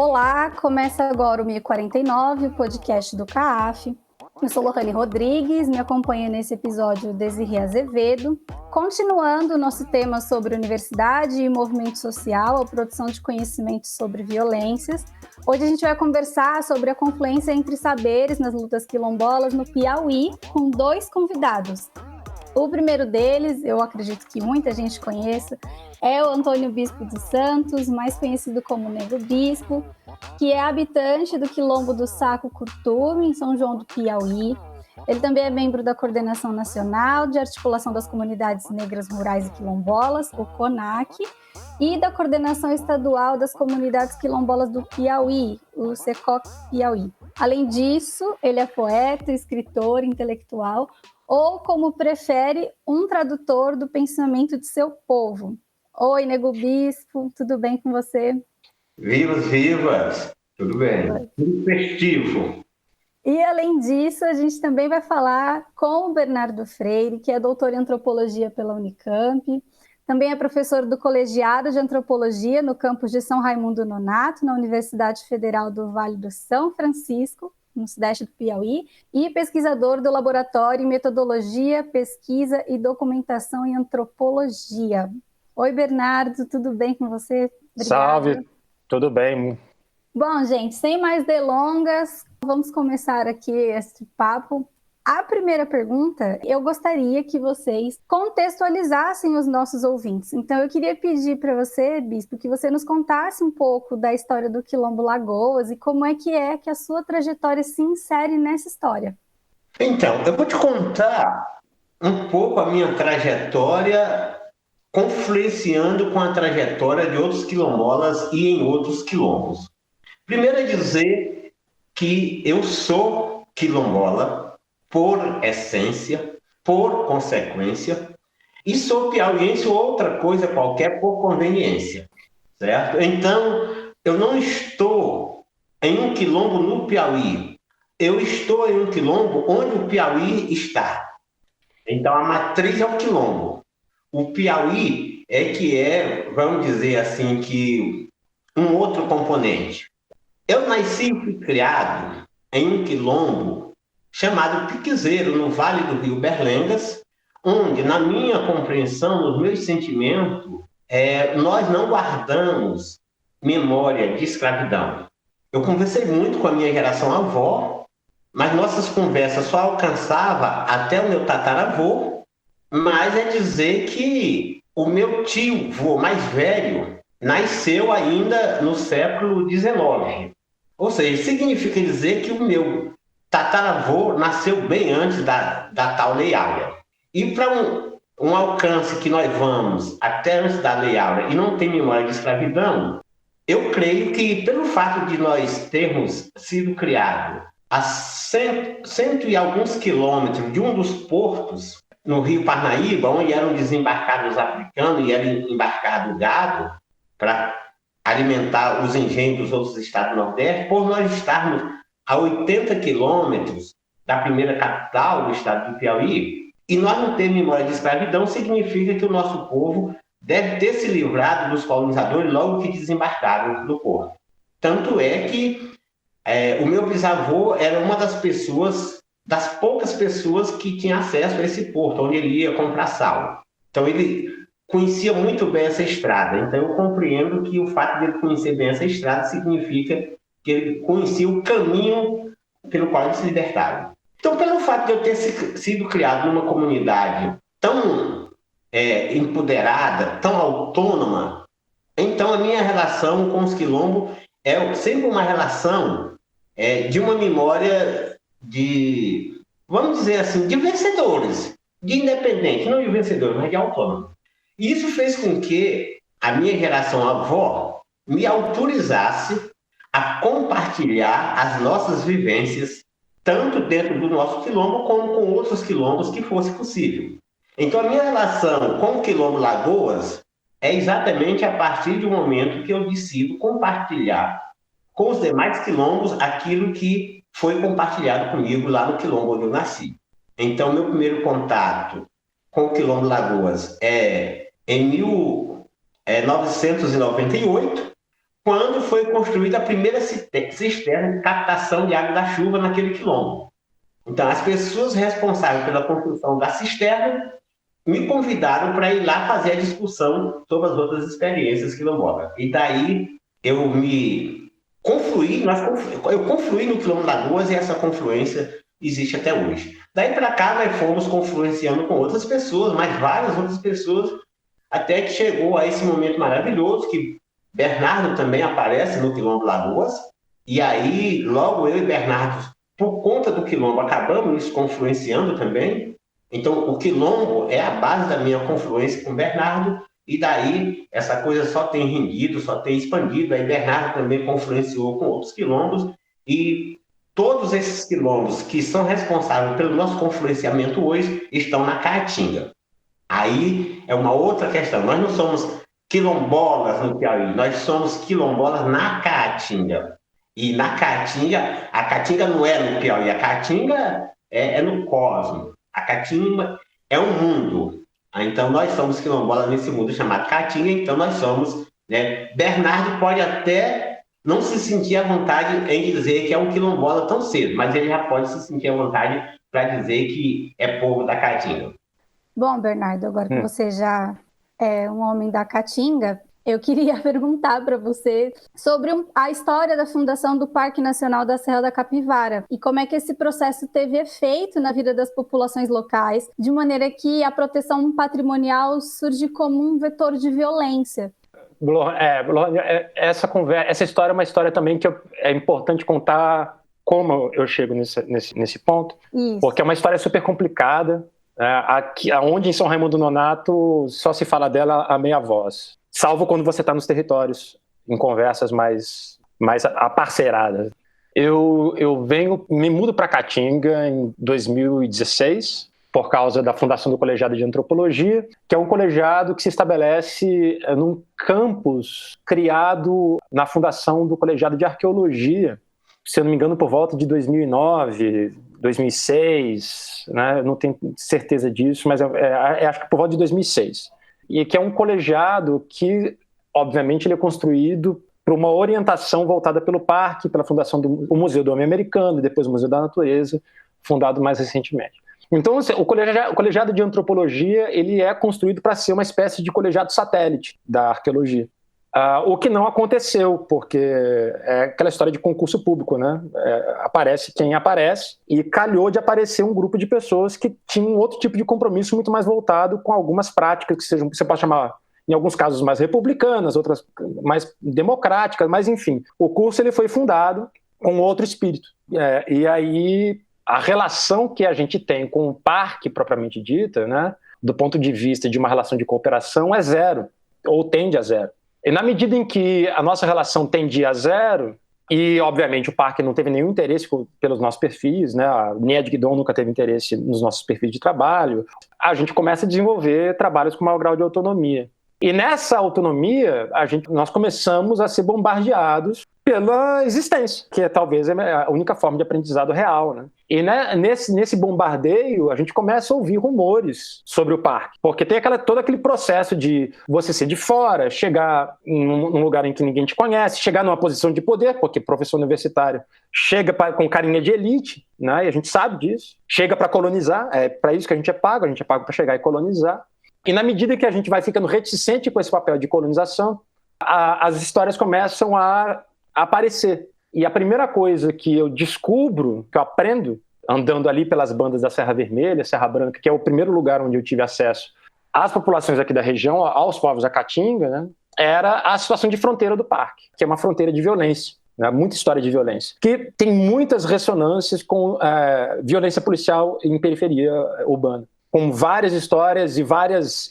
Olá, começa agora o 1049, o podcast do CAAF. Eu sou Lohane Rodrigues, me acompanha nesse episódio Desirê Azevedo. Continuando o nosso tema sobre universidade e movimento social, a produção de conhecimento sobre violências. Hoje a gente vai conversar sobre a confluência entre saberes nas lutas quilombolas no Piauí, com dois convidados. O primeiro deles, eu acredito que muita gente conheça, é o Antônio Bispo dos Santos, mais conhecido como Nego Bispo, que é habitante do Quilombo do Saco Curtume, em São João do Piauí. Ele também é membro da Coordenação Nacional de Articulação das Comunidades Negras Rurais e Quilombolas, o CONAQ, e da Coordenação Estadual das Comunidades Quilombolas do Piauí, o SECOC Piauí. Além disso, ele é poeta, escritor, intelectual, ou, como prefere, um tradutor do pensamento de seu povo. Oi, Nego Bispo, tudo bem com você? Vivas, tudo bem, tudo festivo. E, além disso, a gente também vai falar com o Bernardo Freire, que é doutor em antropologia pela Unicamp, também é professor do Colegiado de Antropologia no campus de São Raimundo Nonato, na Universidade Federal do Vale do São Francisco, no sudeste do Piauí, e pesquisador do Laboratório em Metodologia, Pesquisa e Documentação em Antropologia. Oi, Bernardo, tudo bem com você? Obrigada. Salve, tudo bem. Bom, gente, sem mais delongas, vamos começar aqui esse papo. A primeira pergunta, eu gostaria que vocês contextualizassem os nossos ouvintes. Então, eu queria pedir para você, Bispo, que você nos contasse um pouco da história do Quilombo Lagoas e como é que a sua trajetória se insere nessa história. Então, eu vou te contar um pouco a minha trajetória, confluenciando com a trajetória de outros quilombolas e em outros quilombos. Primeiro é dizer que eu sou quilombola, por essência, por consequência, e sou piauiense ou outra coisa qualquer por conveniência, certo? Então, eu não estou em um quilombo no Piauí, eu estou em um quilombo onde o Piauí está. Então, a matriz é o quilombo. O Piauí vamos dizer assim, que um outro componente. Eu nasci e fui criado em um quilombo chamado Piquezeiro, no Vale do Rio Berlengas, onde, na minha compreensão, nos meus sentimentos, nós não guardamos memória de escravidão. Eu conversei muito com a minha geração avó, mas nossas conversas só alcançavam até o meu tataravô, mas é dizer que o meu tio-vô mais velho nasceu ainda no século XIX. Ou seja, significa dizer que o meu tataravô nasceu bem antes da tal Lei Áurea. E para um alcance que nós vamos até antes da Lei Áurea e não tem memória de escravidão, eu creio que pelo fato de nós termos sido criados a cento e alguns quilômetros de um dos portos no Rio Parnaíba, onde eram desembarcados os africanos e era embarcado o gado para alimentar os engenhos dos outros estados do Nordeste, por nós estarmos a 80 quilômetros da primeira capital do estado do Piauí, e nós não ter memória de escravidão, significa que o nosso povo deve ter se livrado dos colonizadores logo que desembarcaram do porto. Tanto é que o meu bisavô era uma das poucas pessoas que tinha acesso a esse porto, onde ele ia comprar sal. Então ele conhecia muito bem essa estrada. Então eu compreendo que o fato de ele conhecer bem essa estrada significa que ele conhecia o caminho pelo qual ele se libertava. Então, pelo fato de eu ter sido criado numa comunidade tão empoderada, tão autônoma, então a minha relação com os quilombos é sempre uma relação de uma memória de, vamos dizer assim, de vencedores, de independente, não de vencedores, mas de autônomos. E isso fez com que a minha geração avó me autorizasse a compartilhar as nossas vivências, tanto dentro do nosso quilombo, como com outros quilombos que fosse possível. Então, a minha relação com o Quilombo Lagoas é exatamente a partir do momento que eu decido compartilhar com os demais quilombos aquilo que foi compartilhado comigo lá no quilombo onde eu nasci. Então, meu primeiro contato com o Quilombo Lagoas é em 1998, quando foi construída a primeira cisterna de captação de água da chuva naquele quilombo. Então, as pessoas responsáveis pela construção da cisterna me convidaram para ir lá fazer a discussão sobre as outras experiências quilombolas. E daí eu me confluí, eu confluí no Quilombo Lagoas, e essa confluência existe até hoje. Daí para cá nós fomos confluenciando com outras pessoas, mais várias outras pessoas, até que chegou a esse momento maravilhoso que Bernardo também aparece no Quilombo Lagoas, e aí logo eu e Bernardo, por conta do Quilombo, acabamos nos confluenciando também. Então o Quilombo é a base da minha confluência com Bernardo, e daí essa coisa só tem rendido, só tem expandido. Aí Bernardo também confluenciou com outros quilombos, e todos esses quilombos que são responsáveis pelo nosso confluenciamento hoje estão na Caatinga. Aí é uma outra questão. Nós não somos quilombolas no Piauí, nós somos quilombolas na Caatinga. E na Caatinga, a Caatinga não é no Piauí, a Caatinga é no cosmos. A Caatinga é um mundo. Então nós somos quilombolas nesse mundo chamado Caatinga, então nós somos, né? Bernardo pode até não se sentir à vontade em dizer que é um quilombola tão cedo, mas ele já pode se sentir à vontade para dizer que é povo da Caatinga. Bom, Bernardo, agora que você já é um homem da Caatinga, eu queria perguntar para você sobre a história da fundação do Parque Nacional da Serra da Capivara e como é que esse processo teve efeito na vida das populações locais, de maneira que a proteção patrimonial surge como um vetor de violência. Essa história é uma história também que é importante contar como eu chego nesse ponto. Isso. Porque é uma história super complicada. Aqui, onde em São Raimundo Nonato só se fala dela a meia voz, salvo quando você está nos territórios, em conversas mais aparceiradas. Eu me mudo para Caatinga em 2016, por causa da fundação do Colegiado de Antropologia, que é um colegiado que se estabelece num campus criado na fundação do Colegiado de Arqueologia, se eu não me engano, por volta de 2009, 2006, né? Não tenho certeza disso, mas acho que por volta de 2006. E que é um colegiado que, obviamente, ele é construído por uma orientação voltada pelo parque, pela fundação do Museu do Homem Americano, e depois o Museu da Natureza, fundado mais recentemente. Então, o colegiado de antropologia ele é construído para ser uma espécie de colegiado satélite da arqueologia. O que não aconteceu, porque é aquela história de concurso público, né? Aparece quem aparece, e calhou de aparecer um grupo de pessoas que tinham outro tipo de compromisso muito mais voltado com algumas práticas que sejam, você pode chamar, em alguns casos, mais republicanas, outras mais democráticas, mas enfim, o curso ele foi fundado com outro espírito. E aí a relação que a gente tem com o parque propriamente dita, né, do ponto de vista de uma relação de cooperação, é zero, ou tende a zero. E na medida em que a nossa relação tendia a zero, e obviamente o parque não teve nenhum interesse pelos nossos perfis, né? A Nia de Guidon nunca teve interesse nos nossos perfis de trabalho, a gente começa a desenvolver trabalhos com maior grau de autonomia. E nessa autonomia, nós começamos a ser bombardeados pela existência, que talvez é a única forma de aprendizado real, né? E nesse bombardeio, a gente começa a ouvir rumores sobre o parque, porque tem todo aquele processo de você ser de fora, chegar num lugar em que ninguém te conhece, chegar numa posição de poder, porque professor universitário chega com carinha de elite, né? E a gente sabe disso, chega para colonizar, é para isso que a gente é pago para chegar e colonizar. E na medida que a gente vai ficando reticente com esse papel de colonização, as histórias começam a aparecer. E a primeira coisa que eu descubro, que eu aprendo, andando ali pelas bandas da Serra Vermelha, Serra Branca, que é o primeiro lugar onde eu tive acesso às populações aqui da região, aos povos da Caatinga, né, era a situação de fronteira do parque, que é uma fronteira de violência, né, muita história de violência, que tem muitas ressonâncias com violência policial em periferia urbana, com várias histórias e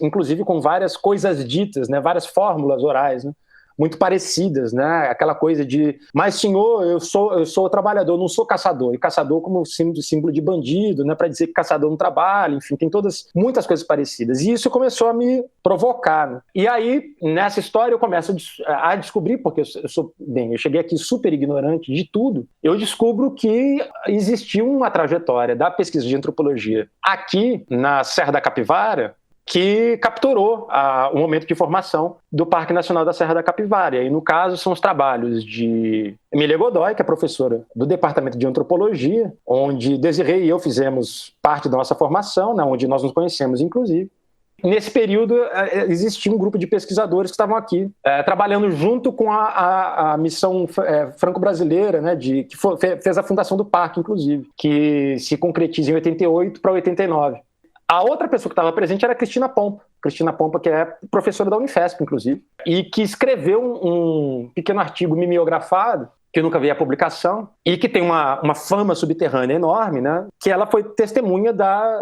inclusive com várias coisas ditas, né, várias fórmulas orais, né, muito parecidas, né? Aquela coisa de, mas senhor, eu sou trabalhador, não sou caçador, e caçador como símbolo de bandido, né? Para dizer que caçador não trabalha, enfim, tem muitas coisas parecidas, e isso começou a me provocar, né? E aí, nessa história, eu começo a descobrir, porque eu cheguei aqui super ignorante de tudo, eu descubro que existiu uma trajetória da pesquisa de antropologia aqui na Serra da Capivara, que capturou o momento de formação do Parque Nacional da Serra da Capivara. E aí, no caso, são os trabalhos de Emília Godoy, que é professora do Departamento de Antropologia, onde Desirê e eu fizemos parte da nossa formação, né, onde nós nos conhecemos, inclusive. Nesse período, existia um grupo de pesquisadores que estavam aqui, trabalhando junto com a missão franco-brasileira, né, que fez a fundação do parque, inclusive, que se concretiza em 88 para 89. A outra pessoa que estava presente era a Cristina Pompa, que é professora da Unifesp, inclusive, e que escreveu um pequeno artigo mimeografado, que nunca veio à publicação, e que tem uma fama subterrânea enorme, né? Que ela foi testemunha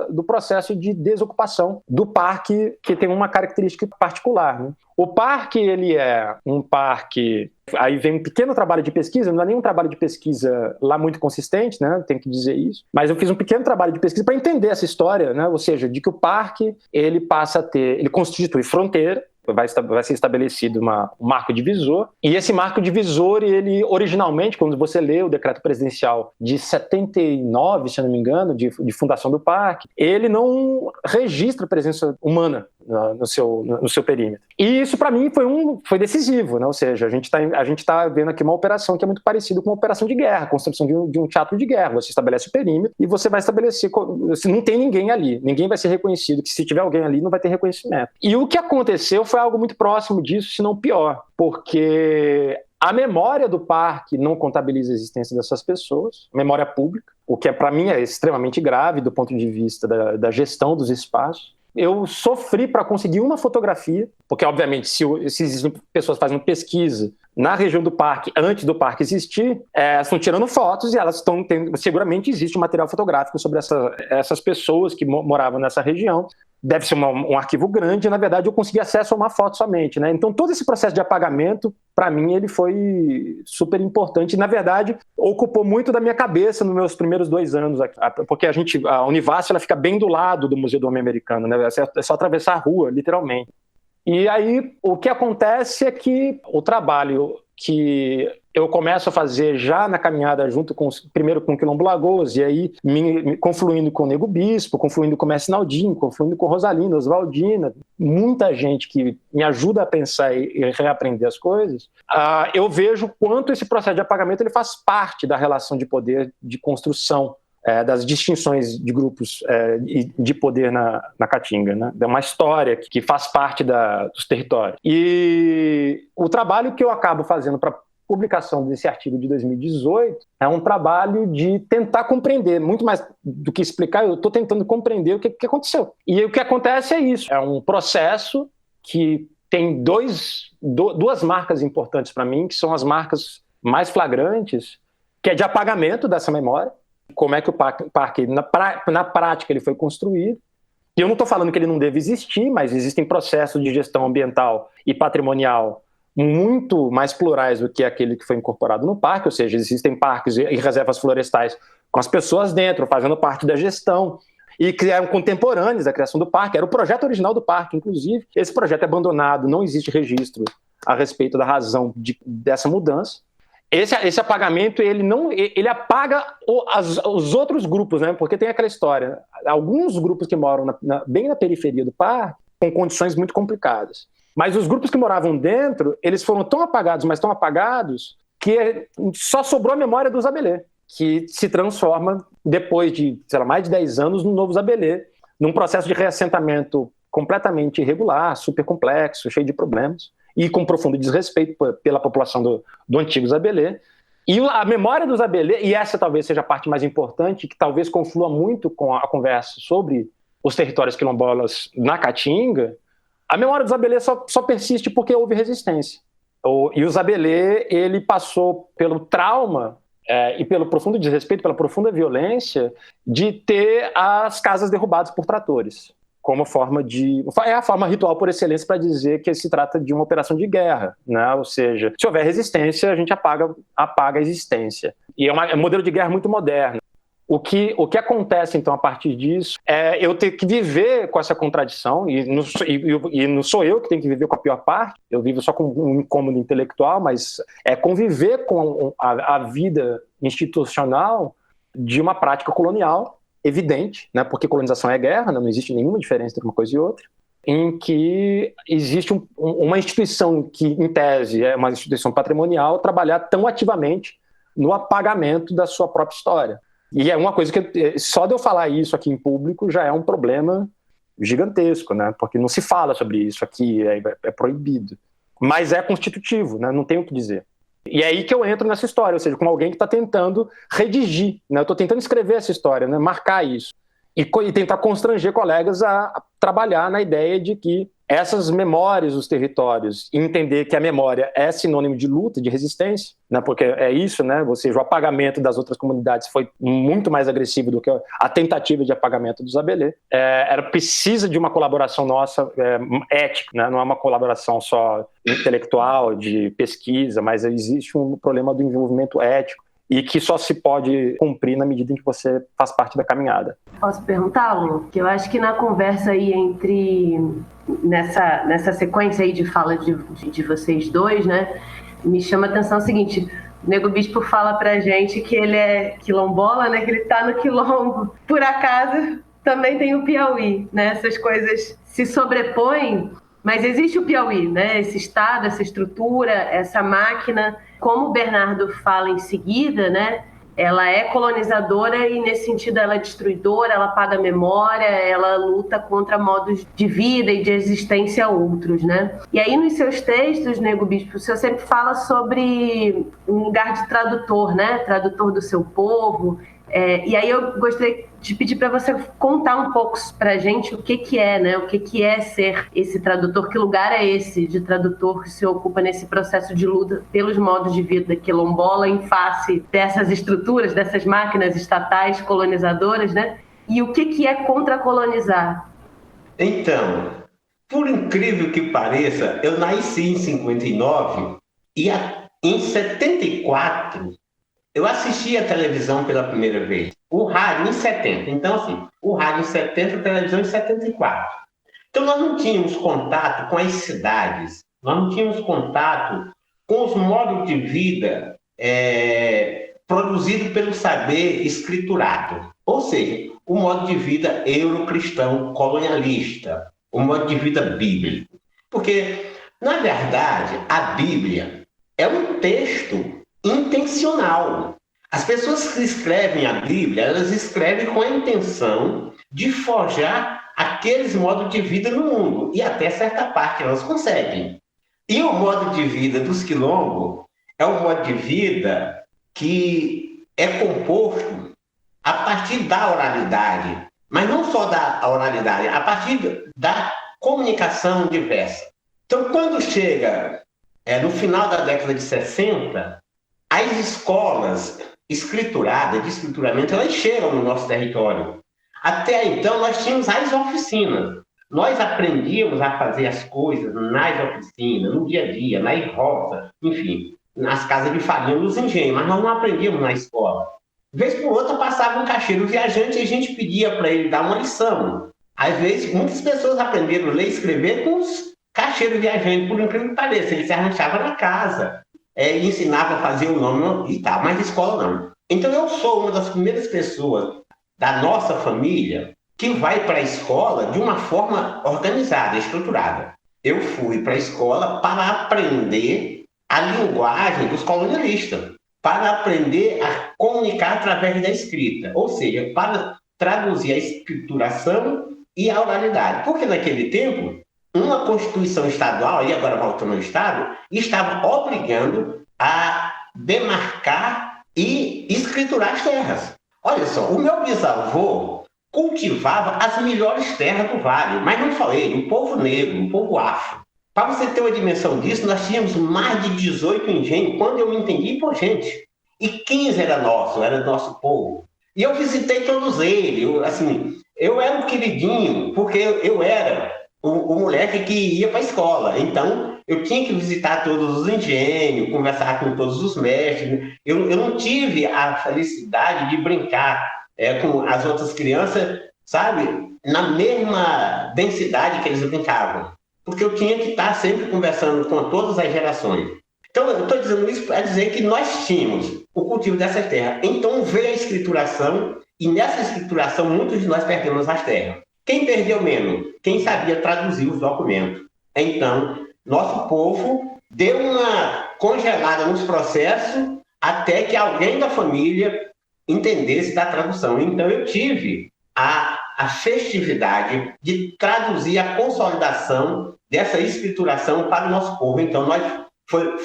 do processo de desocupação do parque, que tem uma característica particular, né? O parque, ele é um parque... Aí vem um pequeno trabalho de pesquisa, não é nenhum trabalho de pesquisa lá muito consistente, né? Tem que dizer isso. Mas eu fiz um pequeno trabalho de pesquisa para entender essa história, né? Ou seja, de que o parque, ele constitui fronteira, vai ser estabelecido um marco divisor, e esse marco divisor, ele originalmente, quando você lê o decreto presidencial de 79, se eu não me engano, de fundação do parque, ele não registra a presença humana no seu perímetro. E isso, para mim, foi decisivo, né? Ou seja, a gente tá vendo aqui uma operação que é muito parecida com uma operação de guerra, a construção de um teatro de guerra. Você estabelece o perímetro e você vai estabelecer... Se não tem ninguém ali, ninguém vai ser reconhecido, que se tiver alguém ali, não vai ter reconhecimento. E o que aconteceu foi algo muito próximo disso, se não pior, porque a memória do parque não contabiliza a existência dessas pessoas, memória pública, o que para mim é extremamente grave do ponto de vista da gestão dos espaços. Eu sofri para conseguir uma fotografia, porque, obviamente, se existem pessoas fazendo pesquisa na região do parque, antes do parque existir, elas estão tirando fotos e elas estão tendo... Seguramente existe um material fotográfico sobre essas pessoas que moravam nessa região. Deve ser um arquivo grande, e, na verdade, eu consegui acesso a uma foto somente, né? Então, todo esse processo de apagamento, para mim, ele foi super importante. E, na verdade, ocupou muito da minha cabeça nos meus primeiros 2 anos aqui. Porque a Univasf, ela fica bem do lado do Museu do Homem Americano, né? É só atravessar a rua, literalmente. E aí, o que acontece é que o trabalho que eu começo a fazer já na caminhada primeiro com o Quilombo Lagoas, e aí me confluindo com o Nego Bispo, confluindo com o Mestre Naldinho, confluindo com Rosalina, Oswaldina, muita gente que me ajuda a pensar e reaprender as coisas, eu vejo quanto esse processo de apagamento ele faz parte da relação de poder de construção das distinções de grupos de poder na Caatinga, né? É uma história que faz parte dos territórios. E o trabalho que eu acabo fazendo para publicação desse artigo de 2018 é um trabalho de tentar compreender, muito mais do que explicar, eu estou tentando compreender o que aconteceu. E o que acontece é isso, é um processo que tem duas marcas importantes para mim, que são as marcas mais flagrantes, que é de apagamento dessa memória, como é que o parque na prática, ele foi construído. E eu não estou falando que ele não deve existir, mas existem processos de gestão ambiental e patrimonial muito mais plurais do que aquele que foi incorporado no parque, ou seja, existem parques e reservas florestais com as pessoas dentro, fazendo parte da gestão, e que eram contemporâneos da criação do parque. Era o projeto original do parque, inclusive. Esse projeto é abandonado, não existe registro a respeito da razão dessa mudança. Esse apagamento, ele apaga os outros grupos, né? Porque tem aquela história, alguns grupos que moram bem na periferia do parque, com condições muito complicadas. Mas os grupos que moravam dentro, eles foram tão apagados, mas tão apagados, que só sobrou a memória do Zabelê, que se transforma, depois de, mais de 10 anos, no novo Zabelê, num processo de reassentamento completamente irregular, super complexo, cheio de problemas, e com profundo desrespeito pela população do antigo Zabelê. E a memória do Zabelê, e essa talvez seja a parte mais importante, que talvez conflua muito com a conversa sobre os territórios quilombolas na Caatinga, a memória do Zabelê só persiste porque houve resistência. E o Zabelê, ele passou pelo trauma e pelo profundo desrespeito, pela profunda violência de ter as casas derrubadas por tratores, como forma é a forma ritual por excelência para dizer que se trata de uma operação de guerra, né? Ou seja, se houver resistência, a gente apaga a existência. E é um modelo de guerra muito moderno. O que acontece, então, a partir disso, é eu ter que viver com essa contradição, e não sou eu que tenho que viver com a pior parte, eu vivo só com um incômodo intelectual, mas é conviver com a vida institucional de uma prática colonial evidente, né, porque colonização é guerra, não existe nenhuma diferença entre uma coisa e outra, em que existe uma instituição que, em tese, é uma instituição patrimonial, trabalhar tão ativamente no apagamento da sua própria história. E é uma coisa que, só de eu falar isso aqui em público, já é um problema gigantesco, né? Porque não se fala sobre isso aqui, é proibido. Mas é constitutivo, né? Não tem o que dizer. E é aí que eu entro nessa história, ou seja, como alguém que está tentando redigir, né? Eu estou tentando escrever essa história, né? Marcar isso. E tentar constranger colegas a trabalhar na ideia de que essas memórias dos territórios, entender que a memória é sinônimo de luta, de resistência, né? Porque é isso, né? Ou seja, o apagamento das outras comunidades foi muito mais agressivo do que a tentativa de apagamento dos Abelê. Precisa de uma colaboração nossa ética, né? Não é uma colaboração só intelectual, de pesquisa, mas existe um problema do envolvimento ético e que só se pode cumprir na medida em que você faz parte da caminhada. Posso perguntar, Lu? Que eu acho que na conversa aí nessa sequência aí de fala de vocês dois, né, me chama a atenção o seguinte: o Nego Bispo fala pra gente que ele é quilombola, né, que ele tá no quilombo. Por acaso, também tem o Piauí, né, essas coisas se sobrepõem, mas existe o Piauí, né, esse estado, essa estrutura, essa máquina. Como o Bernardo fala em seguida, né, ela é colonizadora e, nesse sentido, ela é destruidora, ela apaga a memória, ela luta contra modos de vida e de existência a outros, né? E aí, nos seus textos, Nego Bispo, o senhor sempre fala sobre um lugar de tradutor, né? Tradutor do seu povo. E aí eu gostaria de pedir para você contar um pouco para a gente o que é, né? O que é ser esse tradutor, que lugar é esse de tradutor que se ocupa nesse processo de luta pelos modos de vida quilombola em face dessas estruturas, dessas máquinas estatais colonizadoras, né? E o que é contra-colonizar? Então, por incrível que pareça, eu nasci em 59 e em 74 eu assisti a televisão pela primeira vez. O rádio em 70. Então, assim, o rádio em 70, a televisão em 74. Então, nós não tínhamos contato com as cidades, nós não tínhamos contato com os modos de vida produzidos pelo saber escriturado. Ou seja, o modo de vida eurocristão colonialista, o modo de vida bíblico. Porque, na verdade, a Bíblia é um texto intencional. As pessoas que escrevem a Bíblia, elas escrevem com a intenção de forjar aqueles modos de vida no mundo, e até certa parte elas conseguem. E o modo de vida dos quilombos é um modo de vida que é composto a partir da oralidade, mas não só da oralidade, a partir da comunicação diversa. Então, quando chega no final da década de 60, as escolas escrituradas, de escrituramento, elas chegam no nosso território. Até então, nós tínhamos as oficinas. Nós aprendíamos a fazer as coisas nas oficinas, no dia a dia, nas roças, enfim, nas casas de farinha, nos engenhos, mas nós não aprendíamos na escola. De vez por outra, passava um caixeiro viajante e a gente pedia para ele dar uma lição. Às vezes, muitas pessoas aprenderam a ler e escrever com os caixeiros viajantes, por incrível que pareça. Ele se arranjava na casa. E ensinava a fazer o nome e tal, mas escola não. Então eu sou uma das primeiras pessoas da nossa família que vai para a escola de uma forma organizada, estruturada. Eu fui para a escola para aprender a linguagem dos colonialistas, para aprender a comunicar através da escrita, ou seja, para traduzir a escrituração e a oralidade. Porque naquele tempo, uma Constituição estadual, e agora voltando ao Estado, estava obrigando a demarcar e escriturar as terras. Olha só, o meu bisavô cultivava as melhores terras do vale, mas não só ele, o povo negro, o povo afro. Para você ter uma dimensão disso, nós tínhamos mais de 18 engenhos, quando eu me entendi, por gente. E 15 era do nosso povo. E eu visitei todos eles. Eu era um queridinho, porque eu era o moleque que ia para a escola. Então, eu tinha que visitar todos os engenhos, conversar com todos os mestres. Eu não tive a felicidade de brincar com as outras crianças, sabe, na mesma densidade que eles brincavam. Porque eu tinha que estar sempre conversando com todas as gerações. Então, eu estou dizendo isso para dizer que nós tínhamos o cultivo dessa terra. Então, veio a escrituração, e nessa escrituração, muitos de nós perdemos as terras. Quem perdeu menos? Quem sabia traduzir os documentos. Então, nosso povo deu uma congelada nos processos até que alguém da família entendesse da tradução. Então, eu tive a festividade de traduzir a consolidação dessa escrituração para o nosso povo. Então, nós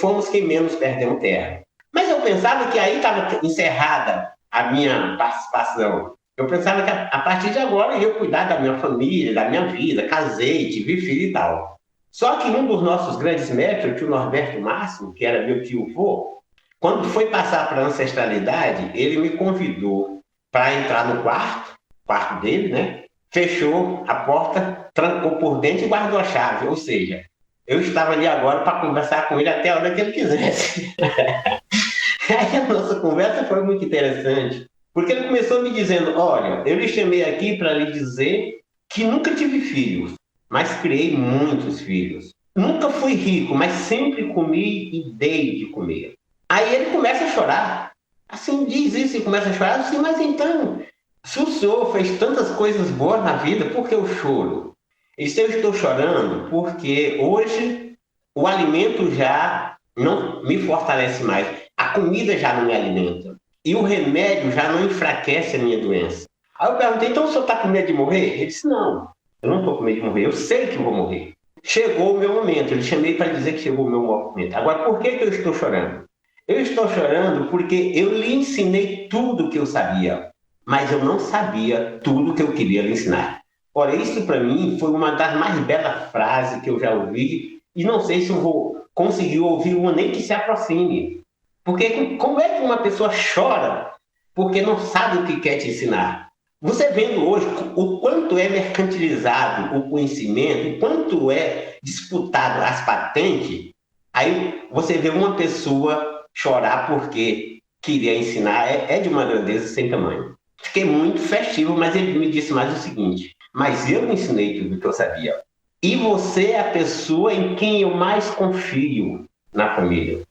fomos quem menos perdemos terra. Mas eu pensava que aí estava encerrada a minha participação. Eu pensava que a partir de agora eu ia cuidar da minha família, da minha vida, casei, tive filho e tal. Só que um dos nossos grandes mestres, o tio Norberto Máximo, que era meu tio-vô, quando foi passar para a ancestralidade, ele me convidou para entrar no quarto dele, né? Fechou a porta, trancou por dentro e guardou a chave. Ou seja, eu estava ali agora para conversar com ele até a hora que ele quisesse. Aí a nossa conversa foi muito interessante, porque ele começou me dizendo, olha, eu lhe chamei aqui para lhe dizer que nunca tive filhos, mas criei muitos filhos. Nunca fui rico, mas sempre comi e dei de comer. Aí ele começa a chorar. Assim, diz isso e começa a chorar. Assim, mas então, se o senhor fez tantas coisas boas na vida, por que eu choro? E se eu estou chorando, porque hoje o alimento já não me fortalece mais. A comida já não me alimenta. E o remédio já não enfraquece a minha doença. Aí eu perguntei, então o senhor está com medo de morrer? Ele disse, não, eu não estou com medo de morrer, eu sei que vou morrer. Chegou o meu momento, ele chamei para dizer que chegou o meu momento. Agora, por que eu estou chorando? Eu estou chorando porque eu lhe ensinei tudo que eu sabia, mas eu não sabia tudo que eu queria lhe ensinar. Ora, isso para mim foi uma das mais belas frases que eu já ouvi, e não sei se eu vou conseguir ouvir uma nem que se aproxime. Porque como é que uma pessoa chora porque não sabe o que quer te ensinar? Você vendo hoje o quanto é mercantilizado o conhecimento, o quanto é disputado as patentes, aí você vê uma pessoa chorar porque queria ensinar, é de uma grandeza sem tamanho. Fiquei muito festivo, mas ele me disse mais o seguinte, mas eu me ensinei tudo que eu sabia. E você é a pessoa em quem eu mais confio na família.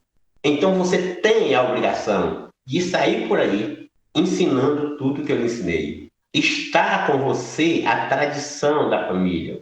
Então você tem a obrigação de sair por aí ensinando tudo que eu lhe ensinei. Está com você a tradição da família.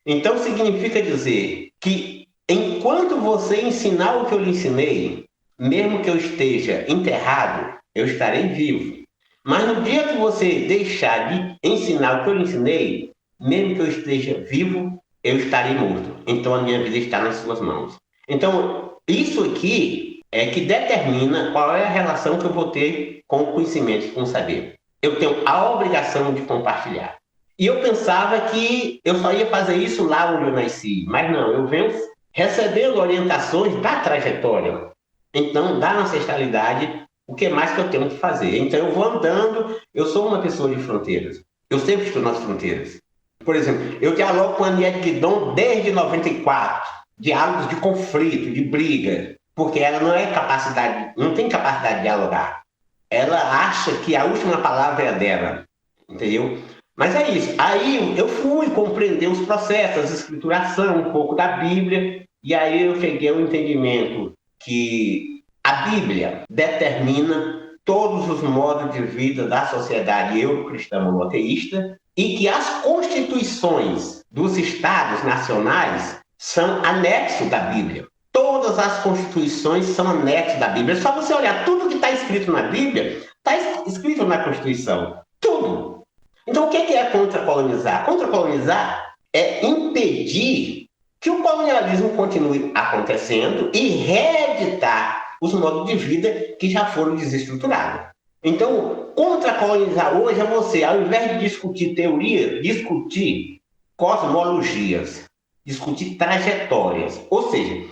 Então significa dizer que enquanto você ensinar o que eu lhe ensinei, mesmo que eu esteja enterrado, eu estarei vivo. Mas no dia que você deixar de ensinar o que eu lhe ensinei, mesmo que eu esteja vivo, eu estarei morto. Então a minha vida está nas suas mãos. Então isso aqui é que determina qual é a relação que eu vou ter com o conhecimento, com o saber. Eu tenho a obrigação de compartilhar. E eu pensava que eu só ia fazer isso lá onde eu nasci. Mas não, eu venho recebendo orientações da trajetória. Então, da ancestralidade, o que mais que eu tenho que fazer? Então, eu vou andando, eu sou uma pessoa de fronteiras. Eu sempre estou nas fronteiras. Por exemplo, eu dialogo com a Aniette Guidon desde 94. Diálogos de conflito, de briga. Porque ela não tem capacidade de dialogar. Ela acha que a última palavra é a dela, entendeu? Mas é isso. Aí eu fui compreender os processos, a escrituração, um pouco da Bíblia, e aí eu cheguei ao entendimento que a Bíblia determina todos os modos de vida da sociedade eurocristã monoteísta e que as constituições dos estados nacionais são anexo da Bíblia. Todas as constituições são anexos da Bíblia. É só você olhar tudo que está escrito na Bíblia, está escrito na Constituição. Tudo. Então, o que é contracolonizar? Contracolonizar é impedir que o colonialismo continue acontecendo e reeditar os modos de vida que já foram desestruturados. Então, contracolonizar hoje é você, ao invés de discutir teoria, discutir cosmologias, discutir trajetórias. Ou seja,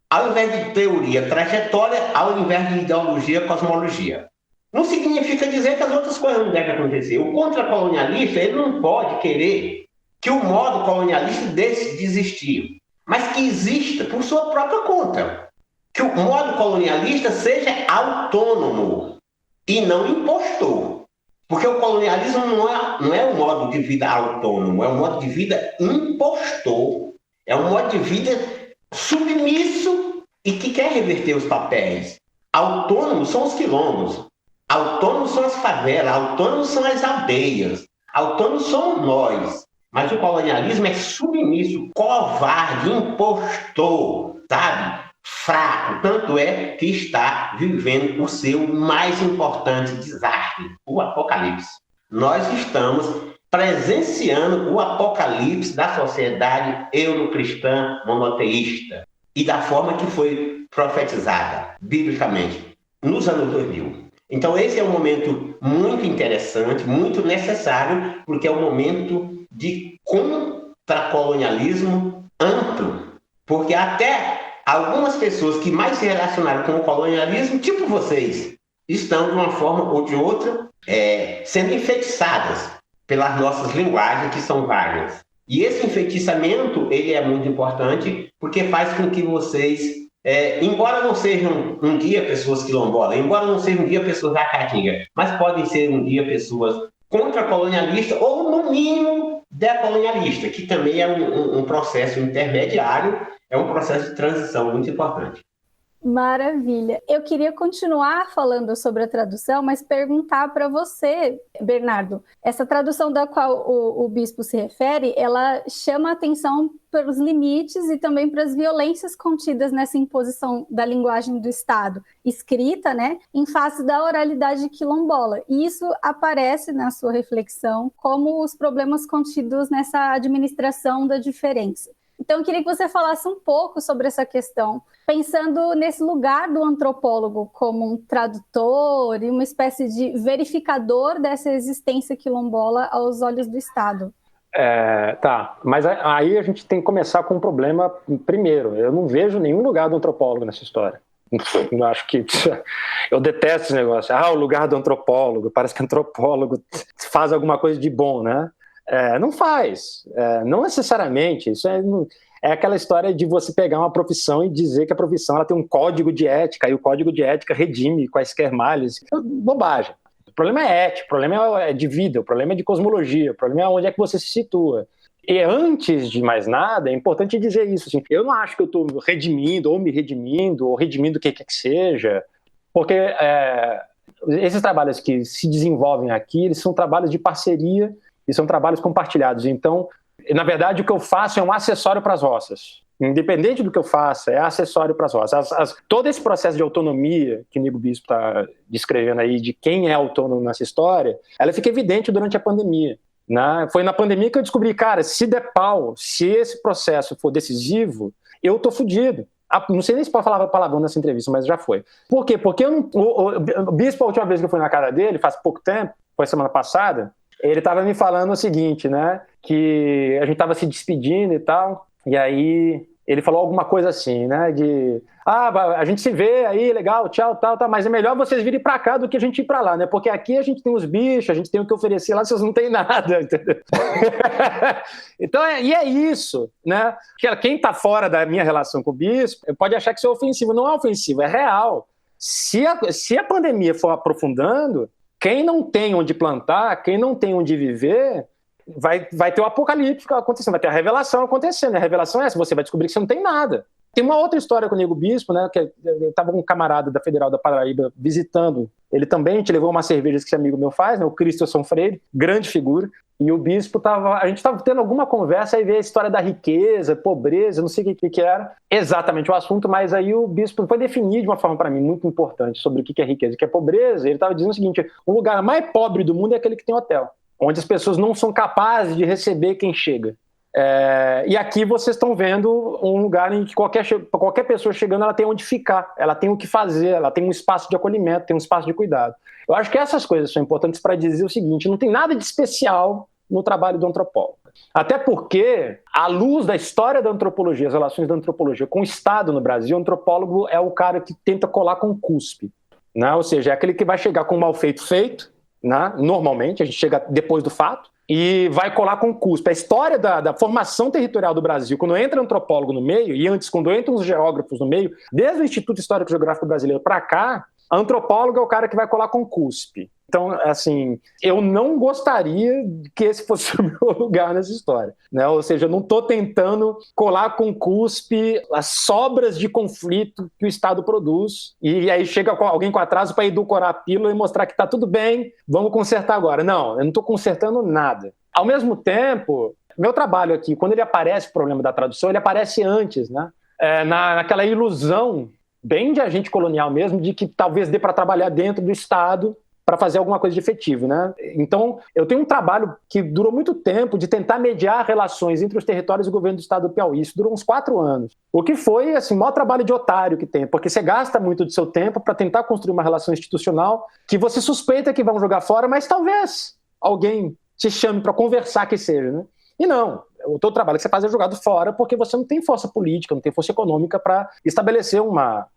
ao invés de teoria, trajetória, ao invés de ideologia, cosmologia. Não significa dizer que as outras coisas não devem acontecer. O contracolonialista, ele não pode querer que o modo colonialista deixe de existir, mas que exista por sua própria conta. Que o modo colonialista seja autônomo e não impostor. Porque o colonialismo não é um modo de vida autônomo, é um modo de vida impostor. É um modo de vida submisso e que quer reverter os papéis. Autônomos são os quilombos, autônomos são as favelas, autônomos são as aldeias, autônomos somos nós. Mas o colonialismo é submisso, covarde, impostor, sabe? Fraco. Tanto é que está vivendo o seu mais importante desastre, o apocalipse. Nós estamos presenciando o apocalipse da sociedade eurocristã monoteísta e da forma que foi profetizada biblicamente nos anos 2000. Então esse é um momento muito interessante, muito necessário, porque é um momento de contracolonialismo amplo, porque até algumas pessoas que mais se relacionaram com o colonialismo, tipo vocês, estão de uma forma ou de outra sendo enfeitiçadas pelas nossas linguagens, que são várias. E esse enfeitiçamento, ele é muito importante, porque faz com que vocês, embora não sejam um dia pessoas quilombolas, embora não sejam um dia pessoas da Caatinga, mas podem ser um dia pessoas contra-colonialistas ou, no mínimo, decolonialistas, que também é um processo intermediário, é um processo de transição muito importante. Maravilha. Eu queria continuar falando sobre a tradução, mas perguntar para você, Bernardo, essa tradução da qual o bispo se refere, ela chama a atenção para os limites e também para as violências contidas nessa imposição da linguagem do Estado, escrita, né, em face da oralidade quilombola. E isso aparece na sua reflexão como os problemas contidos nessa administração da diferença. Então, eu queria que você falasse um pouco sobre essa questão, pensando nesse lugar do antropólogo como um tradutor e uma espécie de verificador dessa existência quilombola aos olhos do Estado. Tá, mas aí a gente tem que começar com um problema primeiro. Eu não vejo nenhum lugar do antropólogo nessa história. Eu acho que eu detesto esse negócio. O lugar do antropólogo, parece que antropólogo faz alguma coisa de bom, né? Não faz, não necessariamente. Isso é aquela história de você pegar uma profissão e dizer que a profissão ela tem um código de ética e o código de ética redime quaisquer males. É bobagem. O problema é ético, o problema é de vida, o problema é de cosmologia, o problema é onde é que você se situa. E antes de mais nada, é importante dizer isso. Assim, eu não acho que eu estou redimindo, ou me redimindo, ou redimindo o que quer que seja, porque esses trabalhos que se desenvolvem aqui, eles são trabalhos de parceria e são trabalhos compartilhados. Então, na verdade, o que eu faço é um acessório para as roças. Independente do que eu faça, é acessório para as roças. Todo esse processo de autonomia que o Nego Bispo está descrevendo aí, de quem é autônomo nessa história, ela fica evidente durante a pandemia. Né? Foi na pandemia que eu descobri, cara, se der pau, se esse processo for decisivo, eu tô fudido. Não sei nem se pode falar palavrão nessa entrevista, mas já foi. Por quê? Porque o Bispo, a última vez que eu fui na casa dele, faz pouco tempo, foi semana passada, ele estava me falando o seguinte, né, que a gente estava se despedindo e tal, e aí ele falou alguma coisa assim, né, de a gente se vê aí, legal, tchau, tal, mas é melhor vocês virem pra cá do que a gente ir pra lá, né, porque aqui a gente tem os bichos, a gente tem o que oferecer, lá vocês não tem nada, entendeu? Então, e é isso, né, quem tá fora da minha relação com o Bispo pode achar que isso é ofensivo, não é ofensivo, é real. Se a pandemia for aprofundando, quem não tem onde plantar, quem não tem onde viver, vai ter o apocalipse acontecendo, vai ter a revelação acontecendo. A revelação é essa, você vai descobrir que você não tem nada. Tem uma outra história com o Nego Bispo, né, que eu estava com um camarada da Federal da Paraíba visitando. Ele também, a gente levou umas cervejas que esse amigo meu faz, né, o Christensen Freire, grande figura. E o Bispo a gente estava tendo alguma conversa e veio a história da riqueza, pobreza, não sei o que era exatamente o assunto, mas aí o Bispo foi definir de uma forma para mim muito importante sobre o que é riqueza e o que é pobreza. Ele estava dizendo o seguinte: o lugar mais pobre do mundo é aquele que tem hotel, onde as pessoas não são capazes de receber quem chega. E aqui vocês estão vendo um lugar em que qualquer pessoa chegando, ela tem onde ficar, ela tem o que fazer, ela tem um espaço de acolhimento, tem um espaço de cuidado. Eu acho que essas coisas são importantes para dizer o seguinte: não tem nada de especial no trabalho do antropólogo. Até porque, à luz da história da antropologia, as relações da antropologia com o Estado no Brasil, o antropólogo é o cara que tenta colar com cuspe, né? Ou seja, é aquele que vai chegar com o mal feito, né? Normalmente, a gente chega depois do fato, e vai colar com cuspe. A história da formação territorial do Brasil, quando entra antropólogo no meio, e antes, quando entram os geógrafos no meio, desde o Instituto Histórico Geográfico Brasileiro para cá, antropólogo é o cara que vai colar com cuspe. Então, assim, eu não gostaria que esse fosse o meu lugar nessa história, né? Ou seja, eu não estou tentando colar com cuspe as sobras de conflito que o Estado produz e aí chega alguém com atraso para edulcorar a pílula e mostrar que está tudo bem, vamos consertar agora. Não, eu não estou consertando nada. Ao mesmo tempo, Meu trabalho aqui, quando ele aparece o problema da tradução, ele aparece antes, né? Naquela ilusão, bem de agente colonial mesmo, de que talvez dê para trabalhar dentro do Estado para fazer alguma coisa de efetivo, né? Então, eu tenho um trabalho que durou muito tempo de tentar mediar relações entre os territórios e o governo do Estado do Piauí. Isso durou uns 4 anos. O que foi, assim, o maior trabalho de otário que tem, porque você gasta muito do seu tempo para tentar construir uma relação institucional que você suspeita que vão jogar fora, mas talvez alguém te chame para conversar que seja, né? E não, o teu trabalho que você faz é jogado fora porque você não tem força política, não tem força econômica para estabelecer uma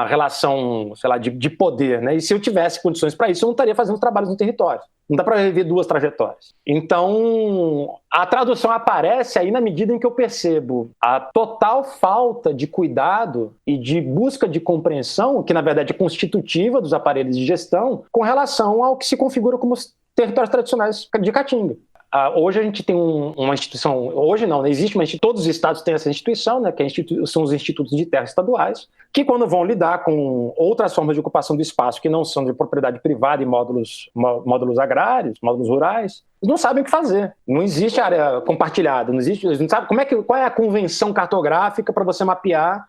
relação, sei lá, de poder, né? E se eu tivesse condições para isso, eu não estaria fazendo trabalhos no território. Não dá para viver 2 trajetórias. Então, a tradução aparece aí na medida em que eu percebo a total falta de cuidado e de busca de compreensão, que na verdade é constitutiva dos aparelhos de gestão, com relação ao que se configura como os territórios tradicionais de Caatinga. Hoje a gente tem uma instituição, hoje não, existe uma instituição, todos os estados têm essa instituição, né, que são os institutos de terras estaduais, que quando vão lidar com outras formas de ocupação do espaço que não são de propriedade privada e módulos agrários, módulos rurais, eles não sabem o que fazer. Não existe área compartilhada, eles não sabem qual é a convenção cartográfica para você mapear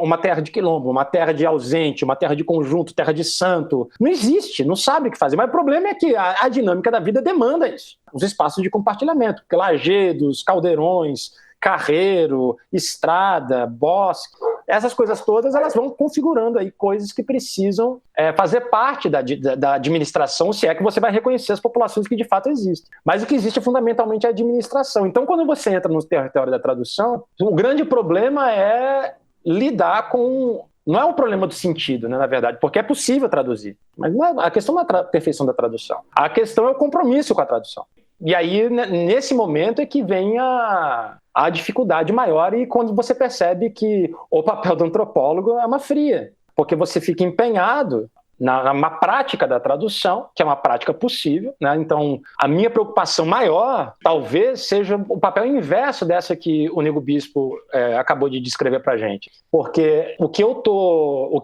uma terra de quilombo, uma terra de ausente, uma terra de conjunto, terra de santo. Não existe, não sabe o que fazer. Mas o problema é que a dinâmica da vida demanda isso. Os espaços de compartilhamento, porque lajedos, caldeirões, carreiro, estrada, bosque, essas coisas todas, elas vão configurando aí coisas que precisam fazer parte da administração, se é que você vai reconhecer as populações que de fato existem. Mas o que existe é fundamentalmente a administração. Então, quando você entra no território da tradução, o grande problema é lidar com... Não é um problema do sentido, né, na verdade, porque é possível traduzir. Mas não é, a questão não é a perfeição da tradução. A questão é o compromisso com a tradução. E aí, nesse momento, é que vem a dificuldade maior e quando você percebe que o papel do antropólogo é uma fria, porque você fica empenhado na prática da tradução, que é uma prática possível, né? Então, a minha preocupação maior, talvez, seja o papel inverso dessa que o Nego Bispo acabou de descrever para a gente. Porque o que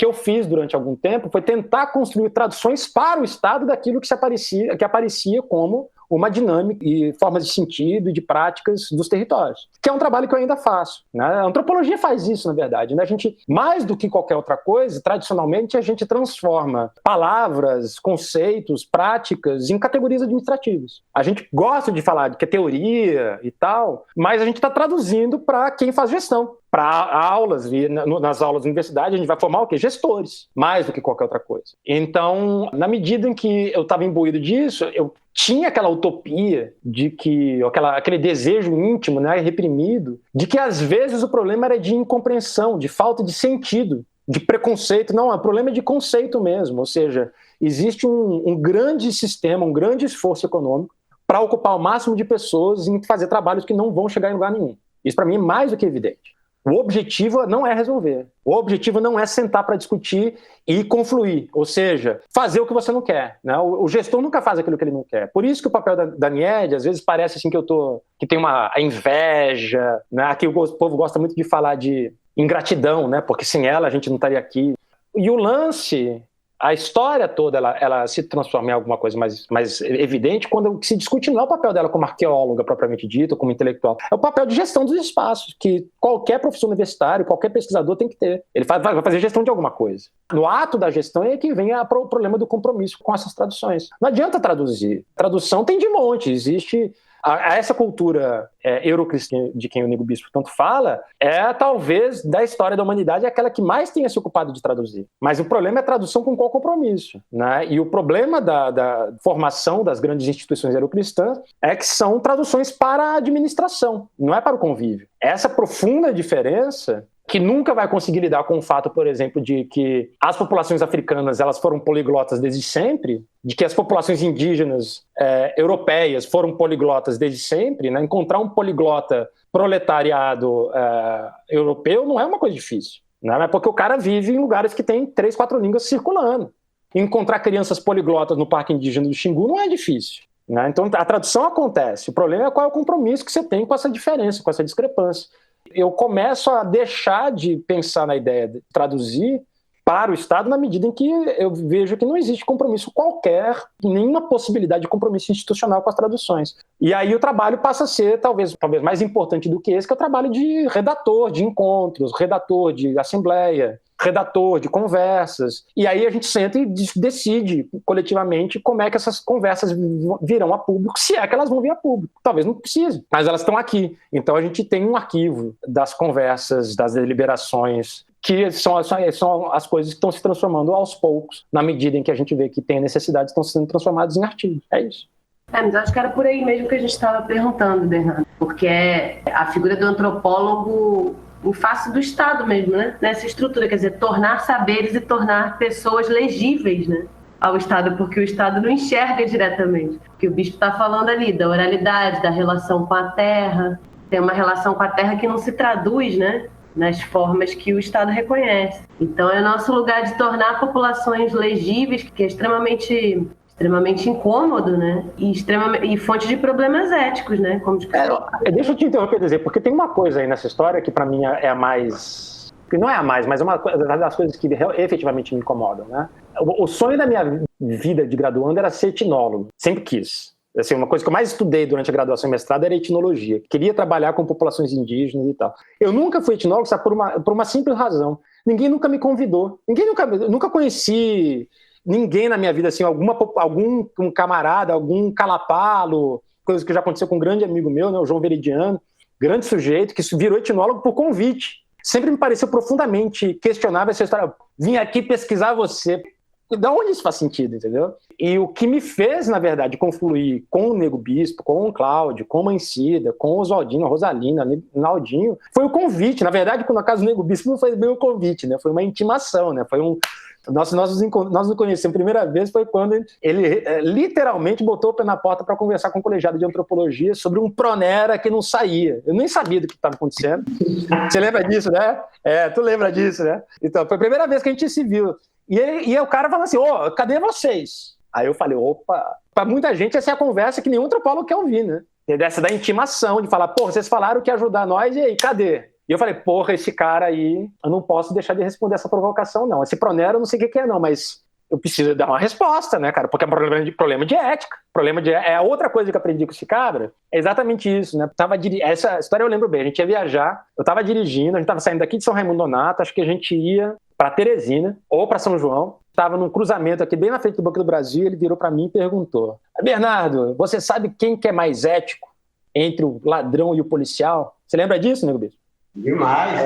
eu fiz durante algum tempo foi tentar construir traduções para o Estado daquilo que aparecia como uma dinâmica e formas de sentido e de práticas dos territórios, que é um trabalho que eu ainda faço, né? A antropologia faz isso, na verdade, né? A gente, mais do que qualquer outra coisa, tradicionalmente a gente transforma palavras, conceitos, práticas em categorias administrativas. A gente gosta de falar de que é teoria e tal, mas a gente está traduzindo para quem faz gestão. Para aulas, e nas aulas da universidade, a gente vai formar o quê? Gestores, mais do que qualquer outra coisa. Então, na medida em que eu estava imbuído disso, eu tinha aquela utopia de que, aquele desejo íntimo, né, reprimido, de que às vezes o problema era de incompreensão, de falta de sentido, de preconceito. Não, o problema é de conceito mesmo, ou seja, existe um grande sistema, um grande esforço econômico para ocupar o máximo de pessoas e fazer trabalhos que não vão chegar em lugar nenhum. Isso para mim é mais do que evidente. O objetivo não é resolver. O objetivo não é sentar para discutir e confluir, ou seja, fazer o que você não quer, né? O gestor nunca faz aquilo que ele não quer. Por isso que o papel da NIED, às vezes parece assim que tem a inveja, né? Aqui o povo gosta muito de falar de ingratidão, né? Porque sem ela a gente não estaria aqui. E o lance... A história toda ela se transforma em alguma coisa mais evidente quando se discute não é o papel dela como arqueóloga propriamente dito, como intelectual, é o papel de gestão dos espaços, que qualquer professor universitário, qualquer pesquisador tem que ter. Ele vai fazer gestão de alguma coisa. No ato da gestão é que vem o problema do compromisso com essas traduções. Não adianta traduzir. Tradução tem de monte, existe... Essa cultura eurocristã de quem o Nego Bispo tanto fala talvez da história da humanidade aquela que mais tenha se ocupado de traduzir. Mas o problema é a tradução com qual compromisso, né? E o problema da formação das grandes instituições eurocristãs é que são traduções para a administração, não é para o convívio. Essa profunda diferença que nunca vai conseguir lidar com o fato, por exemplo, de que as populações africanas elas foram poliglotas desde sempre, de que as populações indígenas europeias foram poliglotas desde sempre, né? Encontrar um poliglota proletariado europeu não é uma coisa difícil, né? É porque o cara vive em lugares que tem 3, 4 línguas circulando. Encontrar crianças poliglotas no Parque Indígena do Xingu não é difícil, né? Então a tradução acontece. O problema é qual é o compromisso que você tem com essa diferença, com essa discrepância. Eu começo a deixar de pensar na ideia de traduzir para o Estado na medida em que eu vejo que não existe compromisso qualquer, nenhuma possibilidade de compromisso institucional com as traduções. E aí o trabalho passa a ser talvez mais importante do que esse, que é o trabalho de redator de encontros, redator de assembleia, redator de conversas. E aí a gente senta e decide coletivamente como é que essas conversas virão a público, se é que elas vão vir a público. Talvez não precise, mas elas estão aqui. Então a gente tem um arquivo das conversas, das deliberações, que são as coisas que estão se transformando aos poucos, na medida em que a gente vê que tem necessidade, estão sendo transformadas em artigos. É isso. Mas acho que era por aí mesmo que a gente estava perguntando, Bernardo, porque é a figura do antropólogo em face do Estado mesmo, né? Nessa estrutura, quer dizer, tornar saberes e tornar pessoas legíveis, né, ao Estado, porque o Estado não enxerga diretamente. Porque o bispo está falando ali da oralidade, da relação com a terra, tem uma relação com a terra que não se traduz, né, nas formas que o Estado reconhece. Então é nosso lugar de tornar populações legíveis, que é extremamente incômodo, né? E fonte de problemas éticos, né? Como deixa eu te interromper, dizer, porque tem uma coisa aí nessa história que para mim é a mais... que não é a mais, mas é uma das coisas que efetivamente me incomodam, né? O sonho da minha vida de graduando era ser etnólogo. Sempre quis. Assim, uma coisa que eu mais estudei durante a graduação e mestrado era etnologia. Queria trabalhar com populações indígenas e tal. Eu nunca fui etnólogo, sabe, por uma simples razão. Ninguém nunca me convidou. Nunca conheci ninguém na minha vida, assim, algum camarada, algum calapalo, coisa que já aconteceu com um grande amigo meu, né, o João Veridiano, grande sujeito, que virou etnólogo por convite. Sempre me pareceu profundamente questionável essa história. Vim aqui pesquisar você. Da onde isso faz sentido, entendeu? E o que me fez, na verdade, confluir com o Nego Bispo, com o Cláudio, com o Mancida, com o Oswaldino, a Rosalina, o Naldinho, foi o convite. Na verdade, no caso do Nego Bispo, não foi bem o convite, né? Foi uma intimação, né? Foi nós nos conhecemos a primeira vez foi quando ele literalmente botou o pé na porta para conversar com o colegiado de antropologia sobre um pronera que não saía. Eu nem sabia do que estava acontecendo. Você lembra disso, né? Tu lembra disso, né? Então, foi a primeira vez que a gente se viu. E o cara falou assim, cadê vocês? Aí eu falei, opa, para muita gente essa é a conversa que nenhum antropólogo quer ouvir, né? Dessa da intimação, de falar, vocês falaram que ia ajudar nós, e aí, cadê? E eu falei, esse cara aí, eu não posso deixar de responder essa provocação, não. Esse pronero eu não sei o que é, não, mas eu preciso dar uma resposta, né, cara? Porque é um problema de ética. É a outra coisa que eu aprendi com esse cabra, é exatamente isso, né? Essa história eu lembro bem, a gente ia viajar, eu estava dirigindo, a gente estava saindo daqui de São Raimundo Nonato, acho que a gente ia para Teresina ou para São João, estava num cruzamento aqui bem na frente do Banco do Brasil, ele virou para mim e perguntou, Bernardo, você sabe quem que é mais ético entre o ladrão e o policial? Você lembra disso, Nego Bispo? Demais.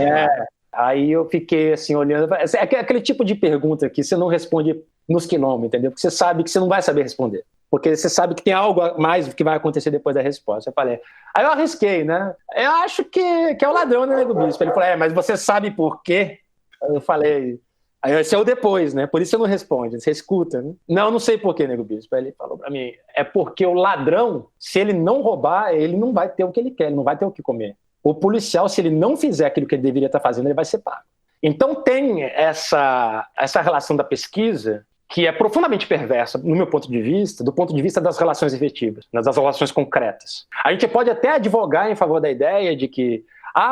Aí eu fiquei assim, olhando, é aquele tipo de pergunta que você não responde nos quilômetros, entendeu? Porque você sabe que você não vai saber responder. Porque você sabe que tem algo mais que vai acontecer depois da resposta. Eu falei, aí eu arrisquei, né? Eu acho que é o ladrão, né, Nego Bispo? Ele falou, mas você sabe por quê? Eu falei, aí esse é o depois, né? Por isso você não responde, você escuta, né? Não sei por quê, Nego Bispo. Aí ele falou pra mim, é porque o ladrão, se ele não roubar, ele não vai ter o que ele quer, ele não vai ter o que comer. O policial, se ele não fizer aquilo que ele deveria estar fazendo, ele vai ser pago. Então tem essa relação da pesquisa que é profundamente perversa, no meu ponto de vista, do ponto de vista das relações efetivas, das relações concretas. A gente pode até advogar em favor da ideia de que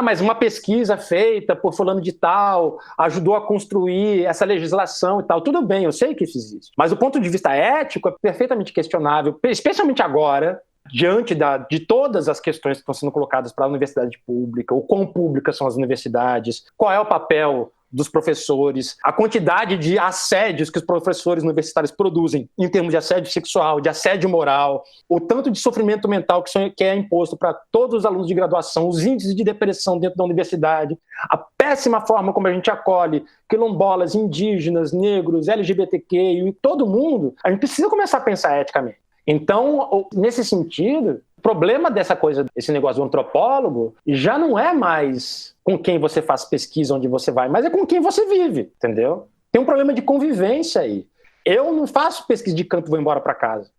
mas uma pesquisa feita por fulano de tal ajudou a construir essa legislação e tal. Tudo bem, eu sei que fiz isso. Mas do ponto de vista ético é perfeitamente questionável, especialmente agora, diante de todas as questões que estão sendo colocadas para a universidade pública, o quão públicas são as universidades, qual é o papel dos professores, a quantidade de assédios que os professores universitários produzem em termos de assédio sexual, de assédio moral, o tanto de sofrimento mental que é imposto para todos os alunos de graduação, os índices de depressão dentro da universidade, a péssima forma como a gente acolhe quilombolas, indígenas, negros, LGBTQ e todo mundo, a gente precisa começar a pensar eticamente. Então, nesse sentido, o problema dessa coisa, esse negócio do antropólogo, já não é mais com quem você faz pesquisa, onde você vai, mas é com quem você vive, entendeu? Tem um problema de convivência aí. Eu não faço pesquisa de campo e vou embora para casa.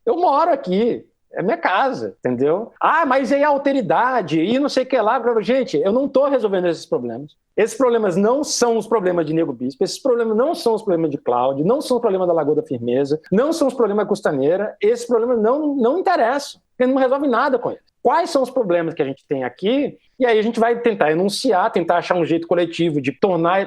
Eu moro aqui, é minha casa, entendeu? Mas aí a alteridade e não sei o que lá. Gente, eu não estou resolvendo esses problemas. Esses problemas não são os problemas de Nego Bispo, esses problemas não são os problemas de Cláudio, não são os problemas da Lagoa da Firmeza, não são os problemas da Costaneira, esses problemas não interessam, porque não resolve nada com eles. quais são os problemas que a gente tem aqui, e aí a gente vai tentar enunciar, tentar achar um jeito coletivo de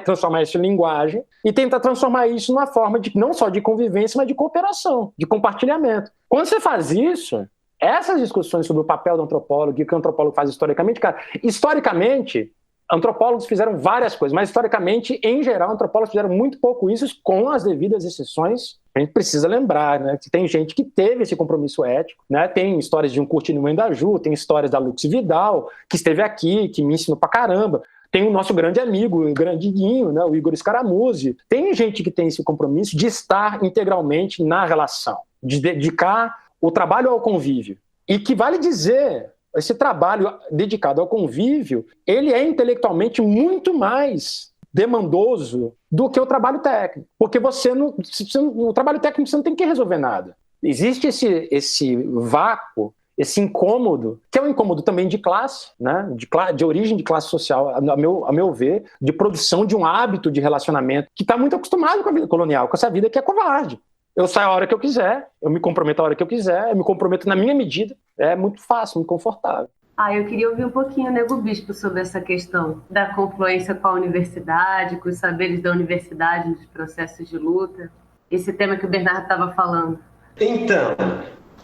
transformar isso em linguagem e tentar transformar isso numa forma de não só de convivência, mas de cooperação, de compartilhamento. Quando você faz isso, essas discussões sobre o papel do antropólogo e o que o antropólogo faz historicamente, cara, historicamente, antropólogos fizeram várias coisas, mas historicamente, em geral, antropólogos fizeram muito pouco isso, com as devidas exceções. A gente precisa lembrar, né, que tem gente que teve esse compromisso ético, né, tem histórias de um Curtino Mendaju, tem histórias da Lux Vidal, que esteve aqui, que me ensinou pra caramba. Tem o nosso grande amigo, o grande Guinho, né, o Igor Scaramuzzi. Tem gente que tem esse compromisso de estar integralmente na relação, de dedicar o trabalho ao convívio. E que vale dizer, esse trabalho dedicado ao convívio, ele é intelectualmente muito mais demandoso do que o trabalho técnico. Porque no trabalho técnico você não tem que resolver nada. Existe esse vácuo, esse incômodo, que é um incômodo também de classe, né? de origem de classe social, a meu ver, de produção de um hábito de relacionamento que está muito acostumado com a vida colonial, com essa vida que é covarde. Eu saio a hora que eu quiser, eu me comprometo a hora que eu quiser, eu me comprometo na minha medida. É muito fácil, muito confortável. Eu queria ouvir um pouquinho, Nego Bispo, sobre essa questão da confluência com a universidade, com os saberes da universidade nos processos de luta. Esse tema que o Bernardo estava falando. Então,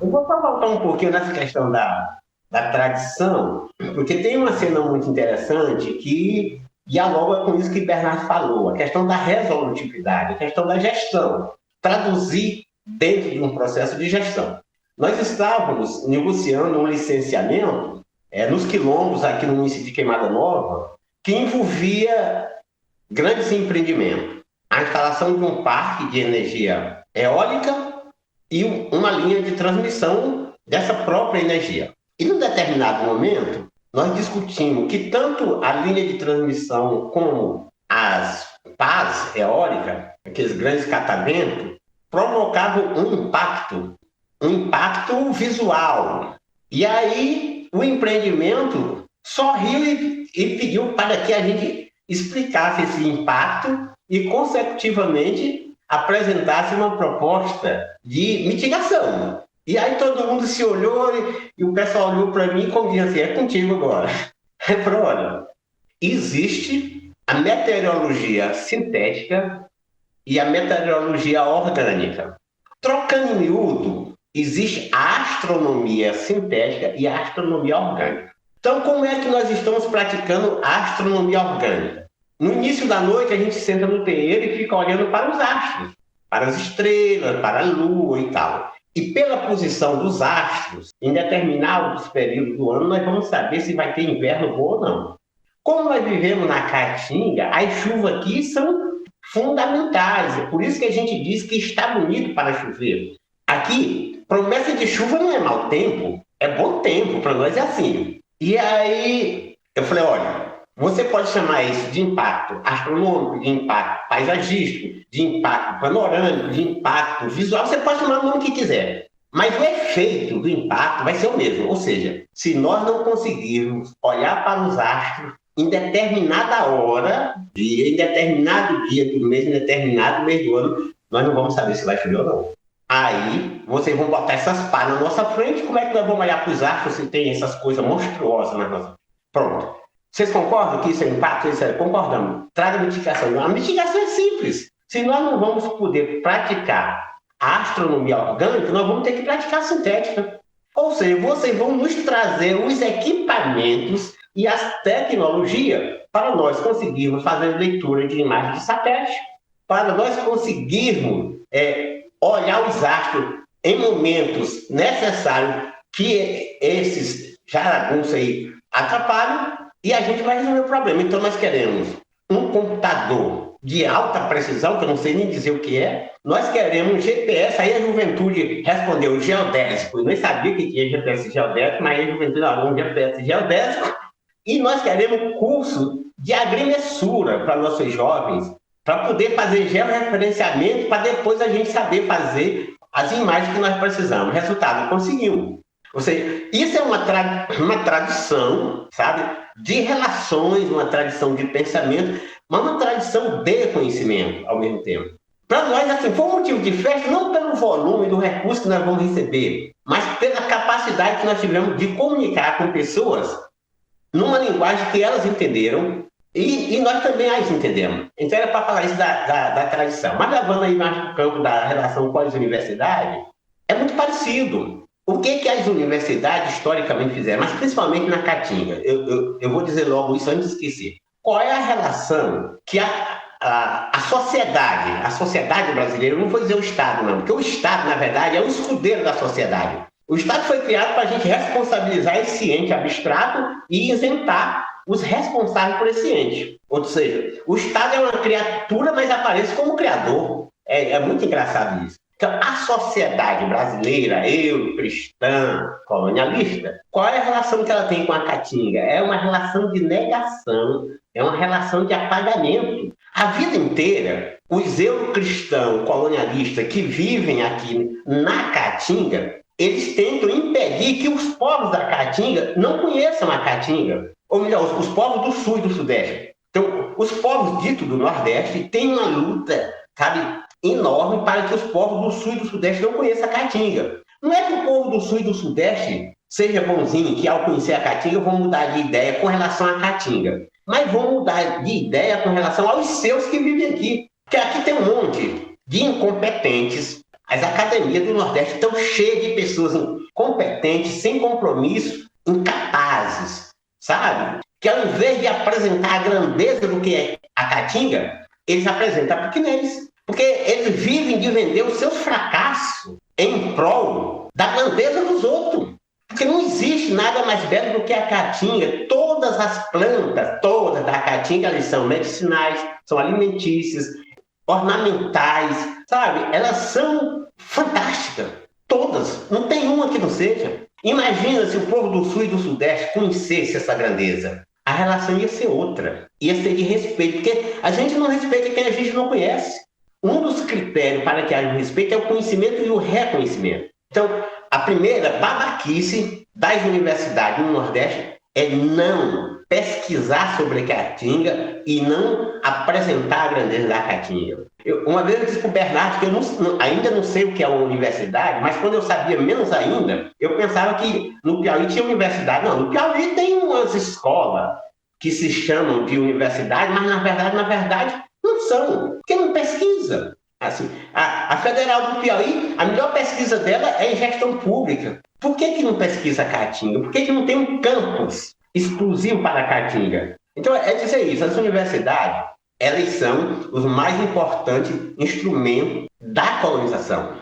eu vou só voltar um pouquinho nessa questão da tradição, porque tem uma cena muito interessante que dialoga com isso que o Bernardo falou, a questão da resolutividade, a questão da gestão. Traduzir dentro de um processo de gestão. Nós estávamos negociando um licenciamento nos quilombos aqui no município de Queimada Nova, que envolvia grandes empreendimentos. A instalação de um parque de energia eólica e uma linha de transmissão dessa própria energia. E num determinado momento, nós discutimos que tanto a linha de transmissão como as pás eólicas, aqueles grandes catamentos, provocavam um impacto visual. E aí o empreendimento sorriu e pediu para que a gente explicasse esse impacto e, consecutivamente, apresentasse uma proposta de mitigação. E aí todo mundo se olhou e o pessoal olhou para mim e disse assim, é contigo agora. Eu falei, olha, existe a meteorologia sintética e a meteorologia orgânica. Trocando em miúdo, existe a astronomia sintética e a astronomia orgânica. Então, como é que nós estamos praticando a astronomia orgânica? No início da noite, a gente senta no terreiro e fica olhando para os astros, para as estrelas, para a lua e tal. E pela posição dos astros, em determinados períodos do ano, nós vamos saber se vai ter inverno ou não. Como nós vivemos na Caatinga, as chuvas aqui são fundamentais. É por isso que a gente diz que está bonito para chover. Aqui, promessa de chuva não é mau tempo, é bom tempo, para nós é assim. E aí, eu falei, olha, você pode chamar isso de impacto astronômico, de impacto paisagístico, de impacto panorâmico, de impacto visual, você pode chamar o nome que quiser. Mas o efeito do impacto vai ser o mesmo. Ou seja, se nós não conseguirmos olhar para os astros em determinada hora, em determinado dia do mês, em determinado mês do ano, nós não vamos saber se vai chover ou não. Aí, vocês vão botar essas pás na nossa frente, como é que nós vamos olhar para os astros se tem essas coisas monstruosas na nossa frente? Pronto. Vocês concordam que isso é impacto? Concordamos. Traga mitigação. A mitigação é simples. Se nós não vamos poder praticar a astronomia orgânica, nós vamos ter que praticar a sintética. Ou seja, vocês vão nos trazer os equipamentos e as tecnologias para nós conseguirmos fazer leitura de imagem de satélite, para nós conseguirmos olhar os astros em momentos necessários que esses jaragunços aí atrapalham e a gente vai resolver o problema. Então nós queremos um computador de alta precisão, que eu não sei nem dizer o que é, nós queremos GPS, aí a juventude respondeu geodésico, eu nem sabia que tinha GPS geodésico, mas a juventude falou um GPS geodésico, e nós queremos curso de agrimensura para nossos jovens, para poder fazer georreferenciamento, para depois a gente saber fazer as imagens que nós precisamos. Resultado, conseguimos. Ou seja, isso é uma tradição, sabe, de relações, uma tradição de pensamento, mas uma tradição de conhecimento ao mesmo tempo. Para nós, assim, foi um motivo de festa, não pelo volume do recurso que nós vamos receber, mas pela capacidade que nós tivemos de comunicar com pessoas numa linguagem que elas entenderam e nós também as entendemos. Então era para falar isso da tradição. Mas levando aí mais para o campo da relação com as universidades, é muito parecido. O que as universidades historicamente fizeram, mas principalmente na Caatinga, eu vou dizer logo isso antes de esquecer. Qual é a relação que a sociedade brasileira, eu não vou dizer o Estado não, porque o Estado, na verdade, é o escudeiro da sociedade. O Estado foi criado para a gente responsabilizar esse ente abstrato e isentar os responsáveis por esse ente. Ou seja, o Estado é uma criatura, mas aparece como criador. É muito engraçado isso. Então, a sociedade brasileira, cristã, colonialista, qual é a relação que ela tem com a Caatinga? É uma relação de negação, é uma relação de apagamento. A vida inteira, os eurocristãos colonialistas que vivem aqui na Caatinga, eles tentam impedir que os povos da Caatinga não conheçam a Caatinga. Ou melhor, os povos do Sul e do Sudeste. Então, os povos ditos do Nordeste têm uma luta, enorme para que os povos do Sul e do Sudeste não conheçam a Caatinga. Não é que o povo do Sul e do Sudeste seja bonzinho, que ao conhecer a Caatinga vão mudar de ideia com relação à Caatinga, mas vão mudar de ideia com relação aos seus que vivem aqui. Porque aqui tem um monte de incompetentes. As academias do Nordeste estão cheias de pessoas incompetentes, sem compromisso, incapazes, sabe? Que ao invés de apresentar a grandeza do que é a Caatinga, eles apresentam a pequenez. Porque eles vivem de vender os seus fracassos em prol da grandeza dos outros. Porque não existe nada mais belo do que a Caatinga. Todas as plantas, todas da Caatinga, elas são medicinais, são alimentícias, ornamentais, sabe? Elas são fantásticas. Todas. Não tem uma que não seja. Imagina se o povo do Sul e do Sudeste conhecesse essa grandeza. A relação ia ser outra. Ia ser de respeito. Porque a gente não respeita quem a gente não conhece. Um dos critérios para que haja respeito é o conhecimento e o reconhecimento. Então, a primeira babaquice das universidades no Nordeste é não pesquisar sobre a Caatinga e não apresentar a grandeza da Caatinga. Uma vez eu disse para o Bernardo que eu ainda não sei o que é uma universidade, mas quando eu sabia menos ainda, eu pensava que no Piauí tinha universidade. Não, no Piauí tem umas escolas que se chamam de universidade, mas na verdade, não são, porque não pesquisa. Assim, a Federal do Piauí, a melhor pesquisa dela é em gestão pública. Por que não pesquisa a Caatinga? Por que não tem um campus exclusivo para a Caatinga? Então, é dizer isso, as universidades, elas são os mais importantes instrumentos da colonização.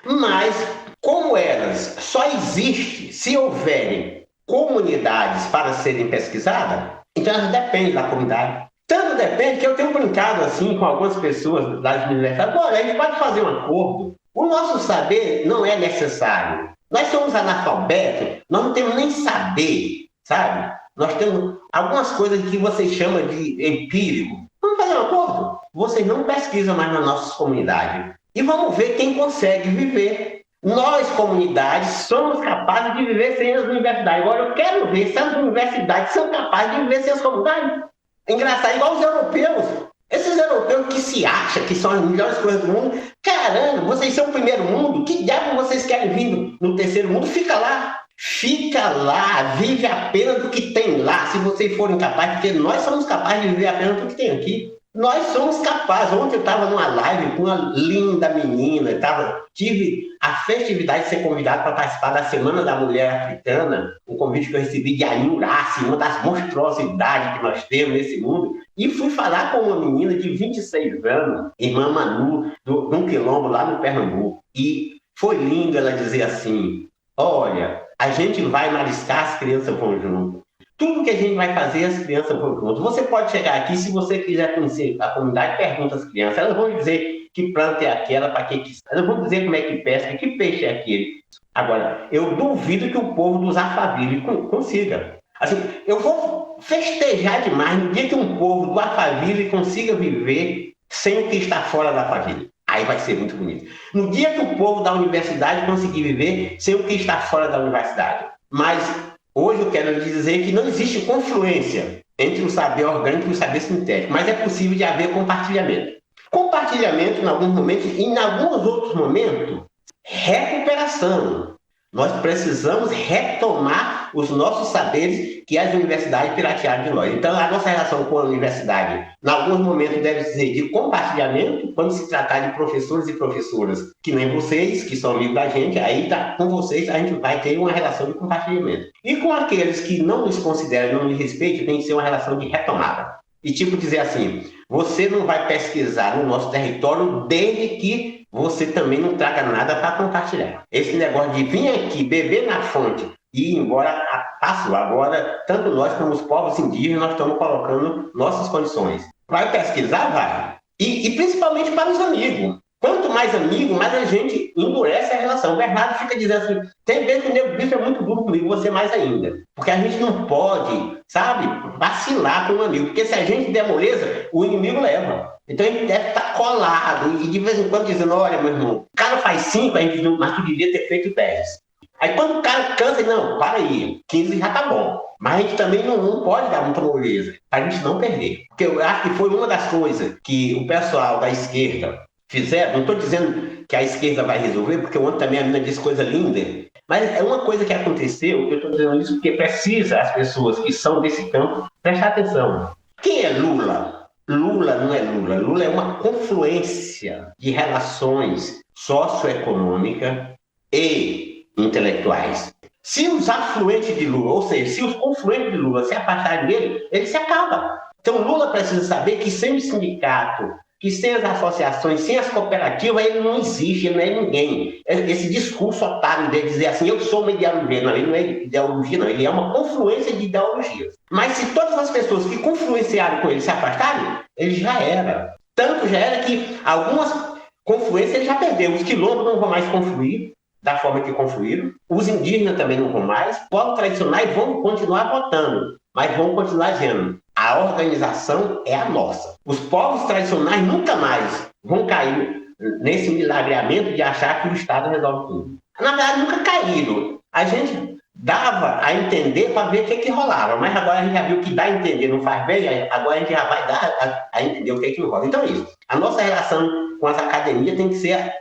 Mas, como elas só existem se houverem comunidades para serem pesquisadas, então elas dependem da comunidade. Tanto depende que eu tenho brincado assim com algumas pessoas das universidades. Olha, a gente pode fazer um acordo. O nosso saber não é necessário. Nós somos analfabetos, nós não temos nem saber, sabe? Nós temos algumas coisas que vocês chamam de empírico. Vamos fazer um acordo? Vocês não pesquisam mais nas nossas comunidades. E vamos ver quem consegue viver. Nós, comunidades, somos capazes de viver sem as universidades. Agora, eu quero ver se as universidades são capazes de viver sem as comunidades. Engraçado, igual os europeus. Esses europeus que se acham que são as melhores coisas do mundo. Caramba, vocês são o primeiro mundo? Que diabo vocês querem vir no terceiro mundo? Fica lá, vive apenas do que tem lá, se vocês forem capazes, porque nós somos capazes de viver apenas do que tem aqui. Nós somos capazes. Ontem eu estava numa live com uma linda menina, tive a festividade de ser convidado para participar da Semana da Mulher Africana, um convite que eu recebi de Ain Urassi, uma das monstruosidades que nós temos nesse mundo, e fui falar com uma menina de 26 anos, irmã Manu, de um quilombo lá no Pernambuco, e foi lindo ela dizer assim: olha, a gente vai mariscar, as crianças vão junto. Tudo que a gente vai fazer, as crianças vão junto. Você pode chegar aqui, se você quiser conhecer a comunidade, pergunta às crianças. Elas vão dizer que planta é aquela, para que elas vão dizer como é que pesca, que peixe é aquele. Agora, eu duvido que o povo dos Alphaville consiga. Assim, eu vou festejar demais no dia que um povo do Alphaville consiga viver sem o que está fora da Alphaville. Aí vai ser muito bonito. No dia que o povo da universidade conseguir viver sem o que está fora da universidade. Mas hoje eu quero lhe dizer que não existe confluência entre o saber orgânico e o saber sintético, mas é possível de haver compartilhamento. Compartilhamento em alguns momentos e em alguns outros momentos, recuperação. Nós precisamos retomar os nossos saberes que as universidades piratearam de nós. Então, a nossa relação com a universidade, em alguns momentos, deve ser de compartilhamento, quando se tratar de professores e professoras, que nem vocês, que são amigos da gente, aí tá, com vocês a gente vai ter uma relação de compartilhamento. E com aqueles que não nos consideram, não nos respeitam, tem que ser uma relação de retomada. E tipo dizer assim, você não vai pesquisar no nosso território desde que você também não traga nada para compartilhar. Esse negócio de vir aqui, beber na fonte e ir embora, passou. Agora, tanto nós como os povos indígenas, nós estamos colocando nossas condições. Vai pesquisar? Vai. E principalmente para os amigos. Quanto mais amigo, mais a gente endurece a relação. O Bernardo fica dizendo assim, tem vezes que o Nego Bispo é muito duro comigo, você mais ainda. Porque a gente não pode, sabe, vacilar com um amigo. Porque se a gente der moleza, o inimigo leva. Então a gente deve estar colado e de vez em quando dizendo, olha, meu irmão, o cara faz 5, a gente diz, mas tu devia ter feito 10. Aí quando o cara cansa, não, para aí, 15 já tá bom. Mas a gente também não pode dar muita moleza, para a gente não perder. Porque eu acho que foi uma das coisas que o pessoal da esquerda fizeram, não estou dizendo que a esquerda vai resolver, porque ontem também a menina disse coisa linda, mas é uma coisa que aconteceu, eu estou dizendo isso porque precisa as pessoas que são desse campo prestar atenção. Quem é Lula? Lula não é Lula. Lula é uma confluência de relações socioeconômicas e intelectuais. Se os afluentes de Lula, ou seja, se os confluentes de Lula se afastarem dele, ele se acaba. Então Lula precisa saber que sem o sindicato, que sem as associações, sem as cooperativas, ele não existe, ele não é ninguém. Esse discurso otário de dizer assim, eu sou uma ideologia, não, ele não é ideologia, não, ele é uma confluência de ideologias. Mas se todas as pessoas que confluenciaram com ele se afastarem, ele já era. Tanto já era que algumas confluências ele já perdeu. Os quilombos não vão mais confluir da forma que confluíram, os indígenas também não vão mais, os povos tradicionais vão continuar votando, mas vão continuar dizendo, a organização é a nossa. Os povos tradicionais nunca mais vão cair nesse milagreamento de achar que o Estado resolve tudo. Na verdade, nunca caíram. A gente dava a entender para ver o que rolava, mas agora a gente já viu que dá a entender não faz bem, agora a gente já vai dar a entender o que rola. Então é isso. A nossa relação com as academias tem que ser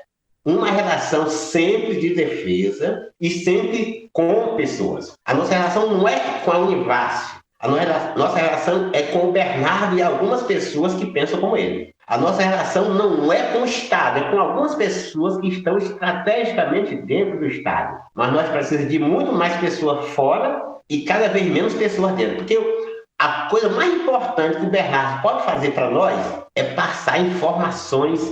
uma relação sempre de defesa e sempre com pessoas. A nossa relação não é com a Univasf. A nossa relação é com o Bernardo e algumas pessoas que pensam como ele. A nossa relação não é com o Estado, é com algumas pessoas que estão estrategicamente dentro do Estado. Mas nós precisamos de muito mais pessoas fora e cada vez menos pessoas dentro. Porque a coisa mais importante que o Bernardo pode fazer para nós é passar informações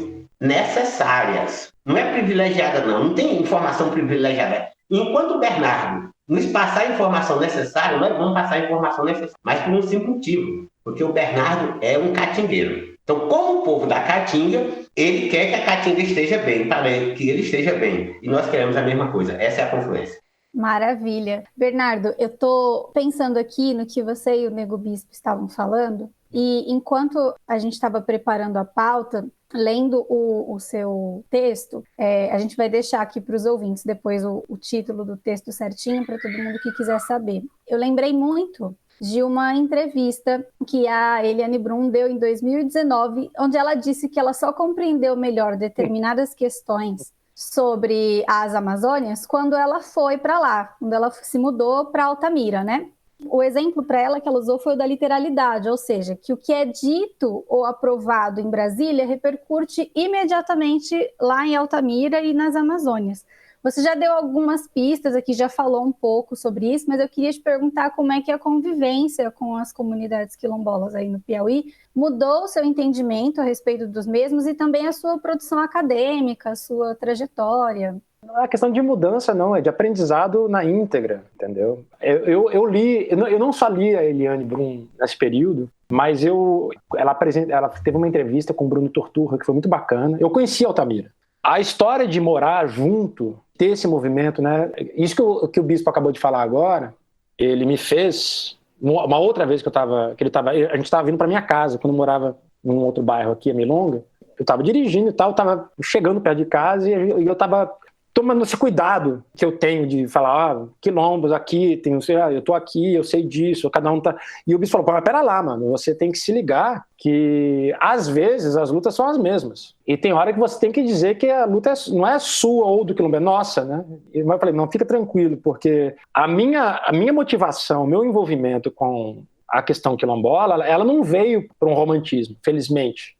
necessárias. Não é privilegiada, não tem informação privilegiada. Enquanto o Bernardo nos passar a informação necessária, nós vamos passar a informação necessária, mas por um simples motivo, porque o Bernardo é um catingueiro. Então, como o povo da Caatinga, ele quer que a Caatinga esteja bem, para que ele esteja bem. E nós queremos a mesma coisa. Essa é a confluência. Maravilha. Bernardo, eu estou pensando aqui no que você e o Nego Bispo estavam falando, e enquanto a gente estava preparando a pauta, lendo o seu texto, a gente vai deixar aqui para os ouvintes depois o título do texto certinho para todo mundo que quiser saber. Eu lembrei muito de uma entrevista que a Eliane Brum deu em 2019, onde ela disse que ela só compreendeu melhor determinadas questões sobre as Amazônias quando ela foi para lá, quando ela se mudou para Altamira, né? O exemplo para ela que ela usou foi o da literalidade, ou seja, que o que é dito ou aprovado em Brasília repercute imediatamente lá em Altamira e nas Amazônias. Você já deu algumas pistas aqui, já falou um pouco sobre isso, mas eu queria te perguntar como é que a convivência com as comunidades quilombolas aí no Piauí mudou o seu entendimento a respeito dos mesmos e também a sua produção acadêmica, a sua trajetória. Não é questão de mudança, não, é de aprendizado na íntegra, entendeu? Eu li, eu não só li a Eliane Brum nesse período, mas ela teve uma entrevista com o Bruno Torturra, que foi muito bacana. Eu conheci Altamira. A história de morar junto, ter esse movimento, né? Isso que o Bispo acabou de falar agora, ele me fez, uma outra vez que a gente estava vindo para minha casa, quando eu morava num outro bairro aqui, a Milonga, eu estava dirigindo e tal, estava chegando perto de casa e eu estava tomando esse cuidado que eu tenho de falar, quilombos aqui, eu tô aqui, eu sei disso, cada um tá... E o bispo falou, mas pera lá, mano, você tem que se ligar que, às vezes, as lutas são as mesmas. E tem hora que você tem que dizer que a luta não é sua ou do quilombo, é nossa, né? E eu falei, não, fica tranquilo, porque a minha motivação, o meu envolvimento com a questão quilombola, ela não veio para um romantismo, felizmente.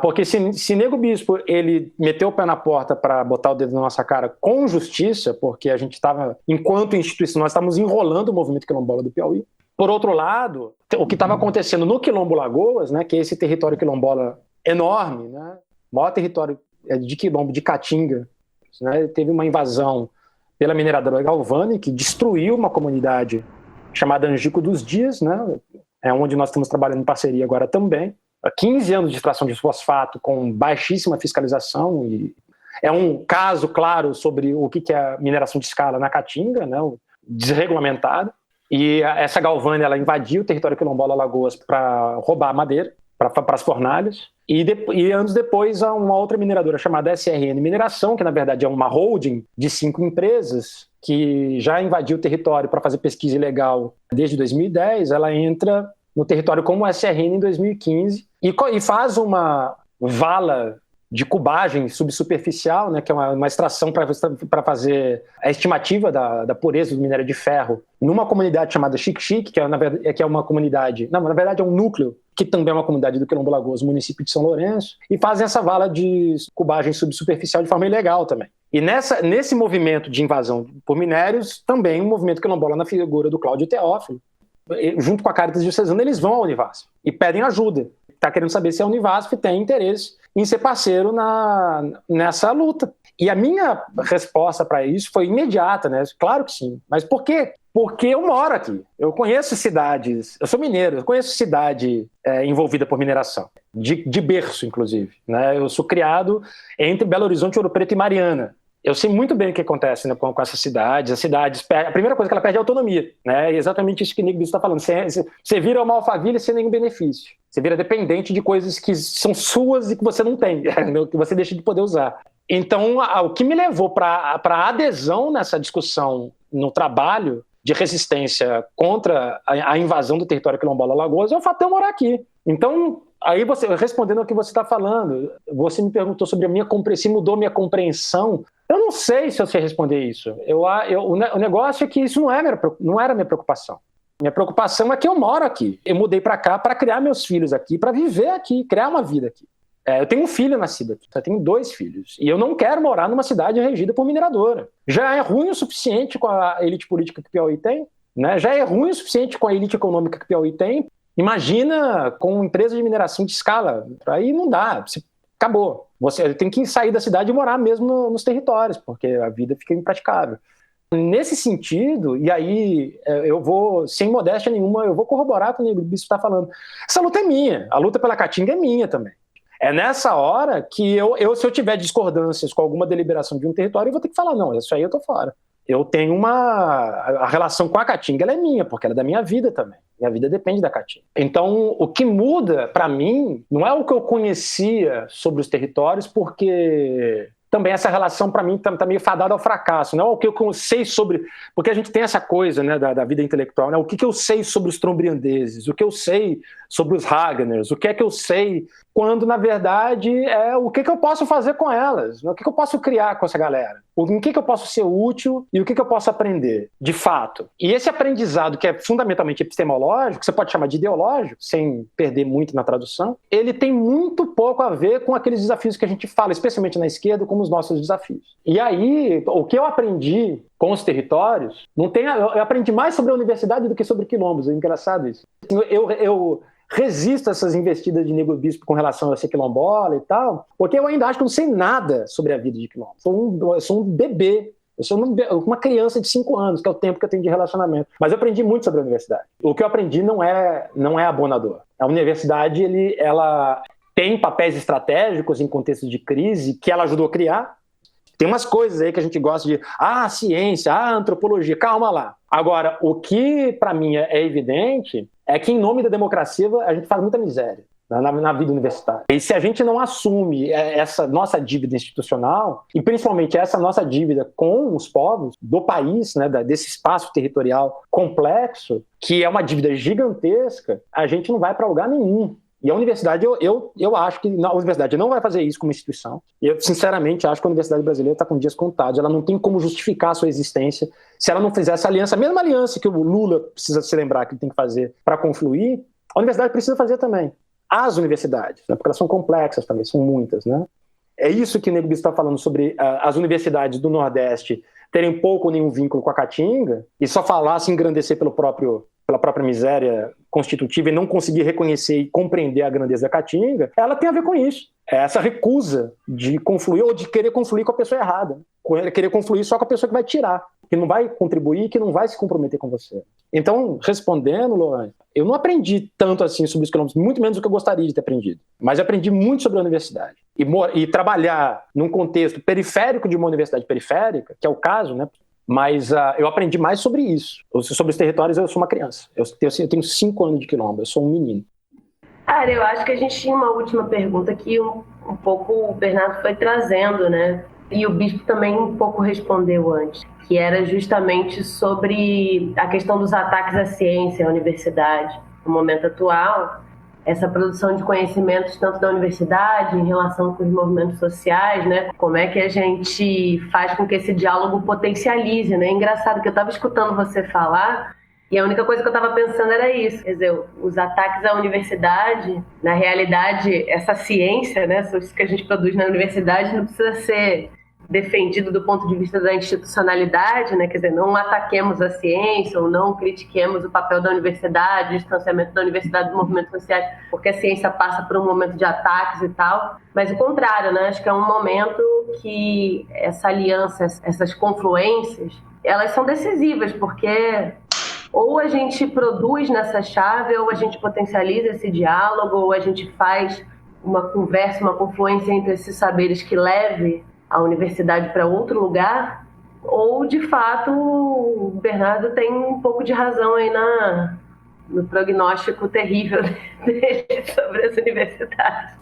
Porque se Nego Bispo ele meteu o pé na porta para botar o dedo na nossa cara com justiça, porque a gente estava, enquanto instituição, nós estávamos enrolando o movimento quilombola do Piauí. Por outro lado, o que estava acontecendo no Quilombo Lagoas, né, que é esse território quilombola enorme, né, maior território de quilombo de Caatinga, né, teve uma invasão pela mineradora Galvani, que destruiu uma comunidade chamada Angico dos Dias, né, é onde nós estamos trabalhando em parceria agora também. 15 anos de extração de fosfato com baixíssima fiscalização, e é um caso claro sobre o que é a mineração de escala na Caatinga, né, desregulamentada, e essa Galvani ela invadiu o território quilombola Lagoas para roubar madeira, para as fornalhas, e anos depois uma outra mineradora chamada SRN Mineração, que na verdade é uma holding de 5 empresas, que já invadiu o território para fazer pesquisa ilegal desde 2010, ela entra no território como SRN em 2015, e faz uma vala de cubagem subsuperficial, né, que é uma extração para fazer a estimativa da pureza do minério de ferro, numa comunidade chamada Xique-Xique, que é uma comunidade, não, na verdade é um núcleo, que também é uma comunidade do Quilombo Lagoas, município de São Lourenço, e fazem essa vala de cubagem subsuperficial de forma ilegal também. E nesse movimento de invasão por minérios, também um movimento quilombola na figura do Cláudio Teófilo, junto com a Caritas Diocesana, eles vão à Univasf e pedem ajuda. Está querendo saber se a Univasf tem interesse em ser parceiro nessa luta. E a minha resposta para isso foi imediata, né? Claro que sim. Mas por quê? Porque eu moro aqui. Eu conheço cidades, eu sou mineiro, eu conheço cidade envolvida por mineração, de berço, inclusive, né? Eu sou criado entre Belo Horizonte, Ouro Preto e Mariana. Eu sei muito bem o que acontece, né, com essas cidades. As cidades, a primeira coisa que ela perde é a autonomia, né? É exatamente isso que o Nego Bispo está falando. Você vira uma alfaville sem nenhum benefício. Você vira dependente de coisas que são suas e que você não tem, que você deixa de poder usar. Então, o que me levou para a adesão nessa discussão no trabalho de resistência contra a invasão do território quilombola Lagoas é o fato de eu morar aqui. Então, aí respondendo ao que você está falando, você me perguntou sobre se mudou minha compreensão. Eu não sei se eu sei responder isso. O negócio é que isso não era minha preocupação. Minha preocupação é que eu moro aqui. Eu mudei para cá para criar meus filhos aqui, para viver aqui, criar uma vida aqui. Eu tenho um filho nascido aqui, eu tenho 2 filhos. E eu não quero morar numa cidade regida por mineradora. Já é ruim o suficiente com a elite política que o Piauí tem, né? Já é ruim o suficiente com a elite econômica que o Piauí tem. Imagina com empresa de mineração de escala. Aí não dá, acabou. Você tem que sair da cidade e morar mesmo nos territórios, porque a vida fica impraticável. Nesse sentido, e aí eu vou, sem modéstia nenhuma, eu vou corroborar com o que o Bispo está falando. Essa luta é minha, a luta pela Caatinga é minha também. É nessa hora que se eu tiver discordâncias com alguma deliberação de um território, eu vou ter que falar, não, isso aí eu tô fora. Eu tenho a relação com a Caatinga, ela é minha, porque ela é da minha vida também. Minha vida depende da Caatinga. Então, o que muda, para mim, não é o que eu conhecia sobre os territórios, porque também essa relação, para mim, tá meio fadada ao fracasso. Não é o que eu sei sobre... Porque a gente tem essa coisa, né, da vida intelectual, né? O que eu sei sobre os trombriandeses, o que eu sei sobre os Haganers, o que é que eu sei, quando, na verdade, é o que eu posso fazer com elas, o que eu posso criar com essa galera, em que eu posso ser útil e o que eu posso aprender, de fato. E esse aprendizado, que é fundamentalmente epistemológico, você pode chamar de ideológico, sem perder muito na tradução, ele tem muito pouco a ver com aqueles desafios que a gente fala, especialmente na esquerda, como os nossos desafios. E aí, o que eu aprendi com os territórios, eu aprendi mais sobre a universidade do que sobre quilombos, é engraçado isso. Eu resisto a essas investidas de Nego Bispo com relação a ser quilombola e tal, porque eu ainda acho que eu não sei nada sobre a vida de quilombo. Eu sou um bebê, eu sou uma criança de 5 anos, que é o tempo que eu tenho de relacionamento. Mas eu aprendi muito sobre a universidade. O que eu aprendi não é abonador. A universidade, ela tem papéis estratégicos em contextos de crise que ela ajudou a criar. Tem umas coisas aí que a gente gosta de a ciência, a antropologia, calma lá. Agora, o que para mim é evidente é que em nome da democracia a gente faz muita miséria. na vida universitária. E se a gente não assume essa nossa dívida institucional, e principalmente essa nossa dívida com os povos do país, né, desse espaço territorial complexo, que é uma dívida gigantesca, a gente não vai para lugar nenhum. E a universidade, eu acho que a universidade não vai fazer isso como instituição. E eu, sinceramente, acho que a universidade brasileira está com dias contados. Ela não tem como justificar a sua existência se ela não fizer essa aliança, a mesma aliança que o Lula precisa se lembrar que ele tem que fazer para confluir, a universidade precisa fazer também. As universidades, né, porque elas são complexas também, são muitas, né? É isso que o Nego Bispo está falando sobre as universidades do Nordeste terem pouco ou nenhum vínculo com a Caatinga e só falar, se engrandecer pela própria miséria constitutiva e não conseguir reconhecer e compreender a grandeza da Caatinga, ela tem a ver com isso. É essa recusa de confluir ou de querer confluir com a pessoa errada. Querer confluir só com a pessoa que vai tirar, que não vai contribuir, que não vai se comprometer com você. Então, respondendo, Lorane, eu não aprendi tanto assim sobre os quilombos, muito menos do que eu gostaria de ter aprendido. Mas eu aprendi muito sobre a universidade. E trabalhar num contexto periférico de uma universidade periférica, que é o caso, né? Mas eu aprendi mais sobre isso. Sobre os territórios, eu sou uma criança. Eu tenho 5 anos de quilombo, eu sou um menino. Cara, eu acho que a gente tinha uma última pergunta que um pouco o Bernardo foi trazendo, né? E o Bispo também um pouco respondeu antes, que era justamente sobre a questão dos ataques à ciência, à universidade. No momento atual, essa produção de conhecimentos tanto da universidade em relação com os movimentos sociais, né? Como é que a gente faz com que esse diálogo potencialize, né? É engraçado que eu estava escutando você falar e a única coisa que eu estava pensando era isso. Quer dizer, os ataques à universidade, na realidade, essa ciência, né? Isso que a gente produz na universidade não precisa ser defendido do ponto de vista da institucionalidade, né? Quer dizer, não ataquemos a ciência ou não critiquemos o papel da universidade, o distanciamento da universidade dos movimentos sociais, porque a ciência passa por um momento de ataques e tal, mas o contrário, né? Acho que é um momento que essa aliança, essas confluências, elas são decisivas, porque ou a gente produz nessa chave, ou a gente potencializa esse diálogo, ou a gente faz uma conversa, uma confluência entre esses saberes que leve a universidade para outro lugar, ou de fato o Bernardo tem um pouco de razão aí no prognóstico terrível dele sobre as universidades.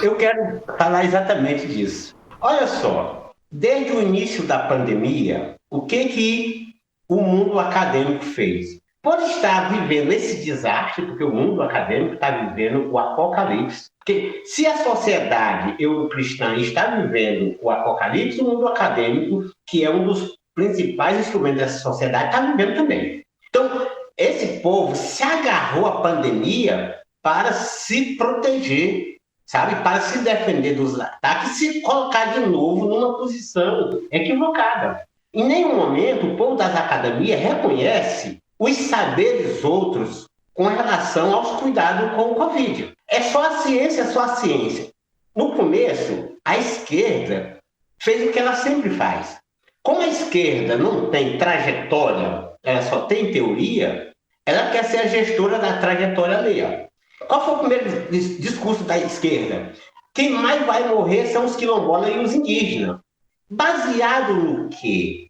Eu quero falar exatamente disso. Olha só, desde o início da pandemia, o que o mundo acadêmico fez? Por estar vivendo esse desastre, porque o mundo acadêmico está vivendo o apocalipse. Porque se a sociedade eurocristã está vivendo o apocalipse, o mundo acadêmico, que é um dos principais instrumentos dessa sociedade, está vivendo também. Então, esse povo se agarrou à pandemia para se proteger, sabe? Para se defender dos ataques e se colocar de novo numa posição equivocada. Em nenhum momento o povo das academias reconhece os saberes outros com relação aos cuidados com o Covid. É só a ciência, só a ciência. No começo, a esquerda fez o que ela sempre faz. Como a esquerda não tem trajetória, ela só tem teoria, ela quer ser a gestora da trajetória alheia. Qual foi o primeiro discurso da esquerda? Quem mais vai morrer são os quilombolas e os indígenas. Baseado no quê?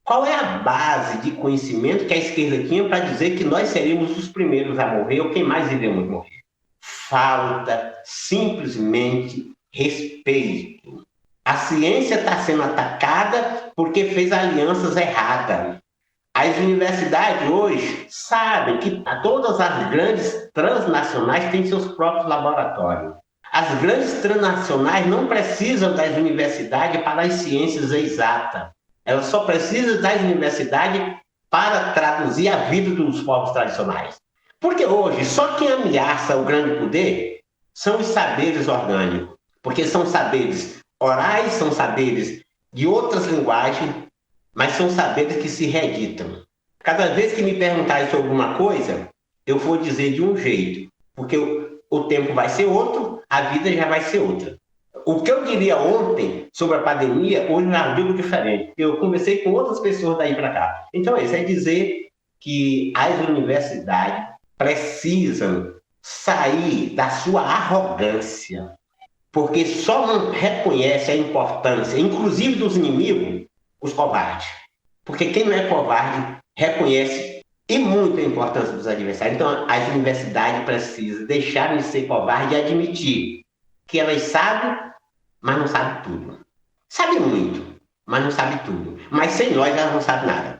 Qual é a base de conhecimento que a esquerda tinha para dizer que nós seríamos os primeiros a morrer ou quem mais iremos morrer? Falta simplesmente respeito. A ciência está sendo atacada porque fez alianças erradas. As universidades hoje sabem que todas as grandes transnacionais têm seus próprios laboratórios. As grandes transnacionais não precisam das universidades para as ciências exatas. Elas só precisam das universidades para traduzir a vida dos povos tradicionais. Porque hoje, só quem ameaça o grande poder são os saberes orgânicos. Porque são saberes orais, são saberes de outras linguagens, mas são saberes que se reeditam. Cada vez que me perguntarem sobre alguma coisa, eu vou dizer de um jeito. Porque o tempo vai ser outro, a vida já vai ser outra. O que eu diria ontem sobre a pandemia, hoje eu já digo diferente. Eu conversei com outras pessoas daí para cá. Então, isso é dizer que as universidades precisam sair da sua arrogância, porque só não reconhece a importância, inclusive dos inimigos, os covardes. Porque quem não é covarde reconhece E muito a importância dos adversários. Então, as universidades precisam deixar de ser covarde e admitir que elas sabem, mas não sabem tudo. Sabem muito, mas não sabem tudo. Mas sem nós, elas não sabem nada.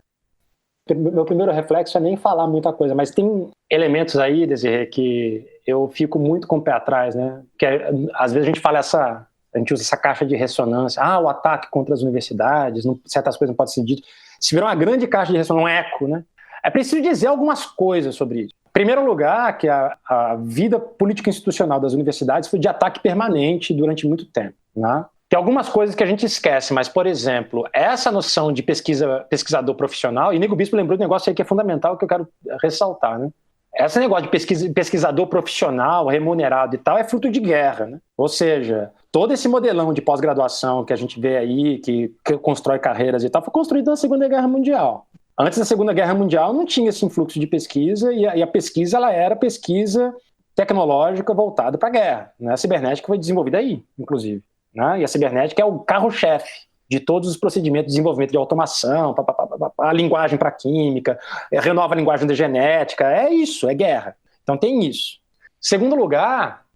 Meu primeiro reflexo é nem falar muita coisa, mas tem elementos aí, Desirê, que eu fico muito com o pé atrás, né? Porque às vezes a gente usa essa caixa de ressonância, o ataque contra as universidades, certas coisas não podem ser ditas. Se virou uma grande caixa de ressonância, um eco, né? É preciso dizer algumas coisas sobre isso. Em primeiro lugar, que a vida política institucional das universidades foi de ataque permanente durante muito tempo, né? Tem algumas coisas que a gente esquece, mas, por exemplo, essa noção de pesquisador profissional, e Nego Bispo lembrou de um negócio aí que é fundamental, que eu quero ressaltar, né? Esse negócio de pesquisador profissional, remunerado e tal, é fruto de guerra, né? Ou seja, todo esse modelão de pós-graduação que a gente vê aí, que constrói carreiras e tal, foi construído na Segunda Guerra Mundial. Antes da Segunda Guerra Mundial não tinha esse influxo de pesquisa, e a pesquisa ela era pesquisa tecnológica voltada para a guerra, né? A cibernética foi desenvolvida aí, inclusive, né? E a cibernética é o carro-chefe de todos os procedimentos de desenvolvimento de automação, a linguagem para química, renova a linguagem da genética, é isso, é guerra. Então tem isso. Segundo lugar,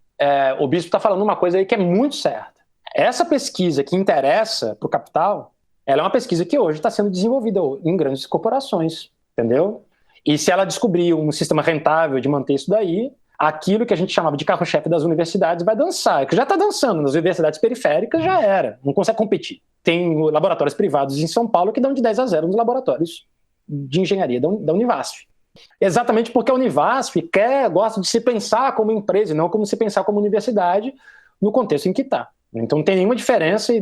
o Bispo está falando uma coisa aí que é muito certa. Essa pesquisa que interessa para o capital, ela é uma pesquisa que hoje está sendo desenvolvida em grandes corporações, entendeu? E se ela descobrir um sistema rentável de manter isso daí, aquilo que a gente chamava de carro-chefe das universidades vai dançar, que já está dançando nas universidades periféricas, já era, não consegue competir. Tem laboratórios privados em São Paulo que dão de 10-0 nos laboratórios de engenharia da Univasf. Exatamente porque a Univasf gosta de se pensar como empresa e não como se pensar como universidade no contexto em que está. Então não tem nenhuma diferença e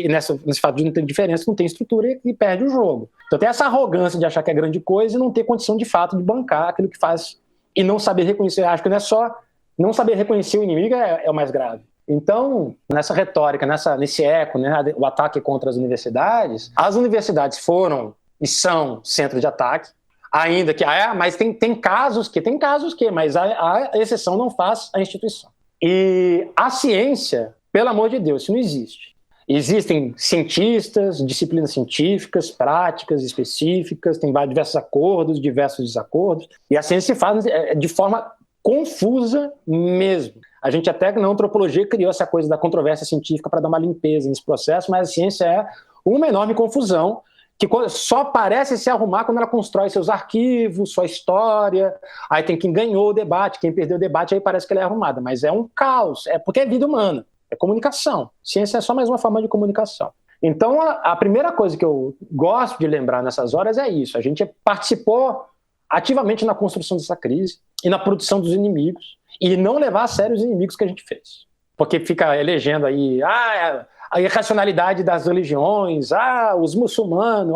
nesse fato de não ter diferença não tem estrutura e perde o jogo. Então tem essa arrogância de achar que é grande coisa e não ter condição de fato de bancar aquilo que faz e não saber reconhecer. Acho que não é só não saber reconhecer o inimigo é o mais grave. Então, nessa retórica, nesse eco, né, o ataque contra as universidades foram e são centro de ataque, ainda que, mas tem casos que, mas a exceção não faz a instituição. E a ciência, pelo amor de Deus, isso não existe. Existem cientistas, disciplinas científicas, práticas específicas, tem diversos acordos, diversos desacordos, e a ciência se faz de forma confusa mesmo. A gente até na antropologia criou essa coisa da controvérsia científica para dar uma limpeza nesse processo, mas a ciência é uma enorme confusão que só parece se arrumar quando ela constrói seus arquivos, sua história, aí tem quem ganhou o debate, quem perdeu o debate, aí parece que ela é arrumada, mas é um caos, porque é vida humana, é comunicação. Ciência é só mais uma forma de comunicação. Então, a primeira coisa que eu gosto de lembrar nessas horas é isso, a gente participou ativamente na construção dessa crise e na produção dos inimigos, e não levar a sério os inimigos que a gente fez. Porque fica elegendo aí a irracionalidade das religiões, os muçulmanos,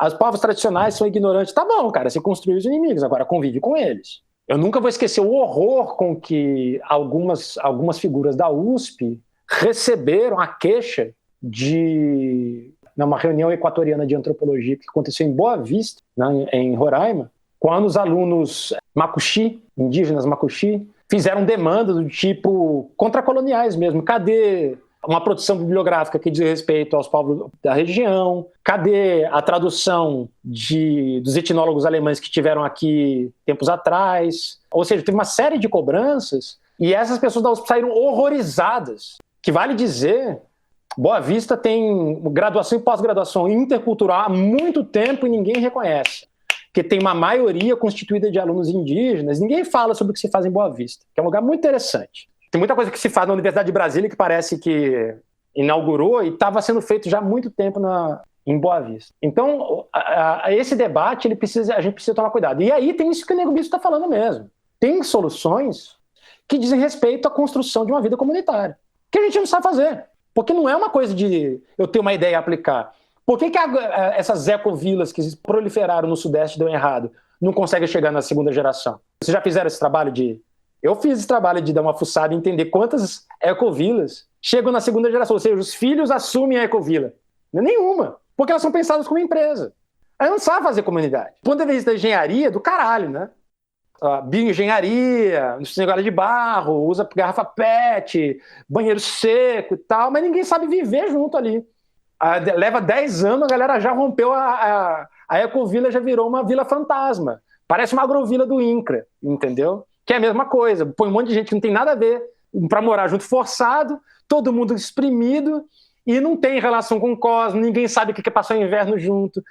os povos tradicionais são ignorantes. Tá bom, cara, você construiu os inimigos, agora convive com eles. Eu nunca vou esquecer o horror com que algumas figuras da USP receberam a queixa de uma reunião equatoriana de antropologia que aconteceu em Boa Vista, em Roraima, quando os alunos Macuxi, indígenas Macuxi, fizeram demandas do tipo contracoloniais mesmo. Cadê uma produção bibliográfica que diz respeito aos povos da região? Cadê a tradução dos etnólogos alemães que estiveram aqui tempos atrás? Ou seja, teve uma série de cobranças e essas pessoas da USP saíram horrorizadas. Que vale dizer, Boa Vista tem graduação e pós-graduação intercultural há muito tempo e ninguém reconhece. Porque tem uma maioria constituída de alunos indígenas, ninguém fala sobre o que se faz em Boa Vista, que é um lugar muito interessante. Tem muita coisa que se faz na Universidade de Brasília que parece que inaugurou e estava sendo feito já há muito tempo em Boa Vista. Então, esse debate, a gente precisa tomar cuidado. E aí tem isso que o Nego Bispo está falando mesmo. Tem soluções que dizem respeito à construção de uma vida comunitária, que a gente não sabe fazer. Porque não é uma coisa de eu ter uma ideia e aplicar. Por que essas ecovilas que proliferaram no Sudeste deu errado? Não conseguem chegar na segunda geração? Vocês já fizeram esse trabalho Eu fiz esse trabalho de dar uma fuçada e entender quantas ecovilas chegam na segunda geração. Ou seja, os filhos assumem a ecovila. Não é nenhuma. Porque elas são pensadas como empresa. Aí não sabe fazer comunidade. Do ponto de vista da engenharia, do caralho, né? Bioengenharia, negócio de barro, usa garrafa PET, banheiro seco e tal, mas ninguém sabe viver junto ali. Leva 10 anos, a galera já rompeu a A Ecovila já virou uma vila fantasma. Parece uma agrovila do INCRA, entendeu? Que é a mesma coisa. Põe um monte de gente que não tem nada a ver para morar junto forçado, todo mundo exprimido, e não tem relação com o cosmos, ninguém sabe o que é passar o inverno junto,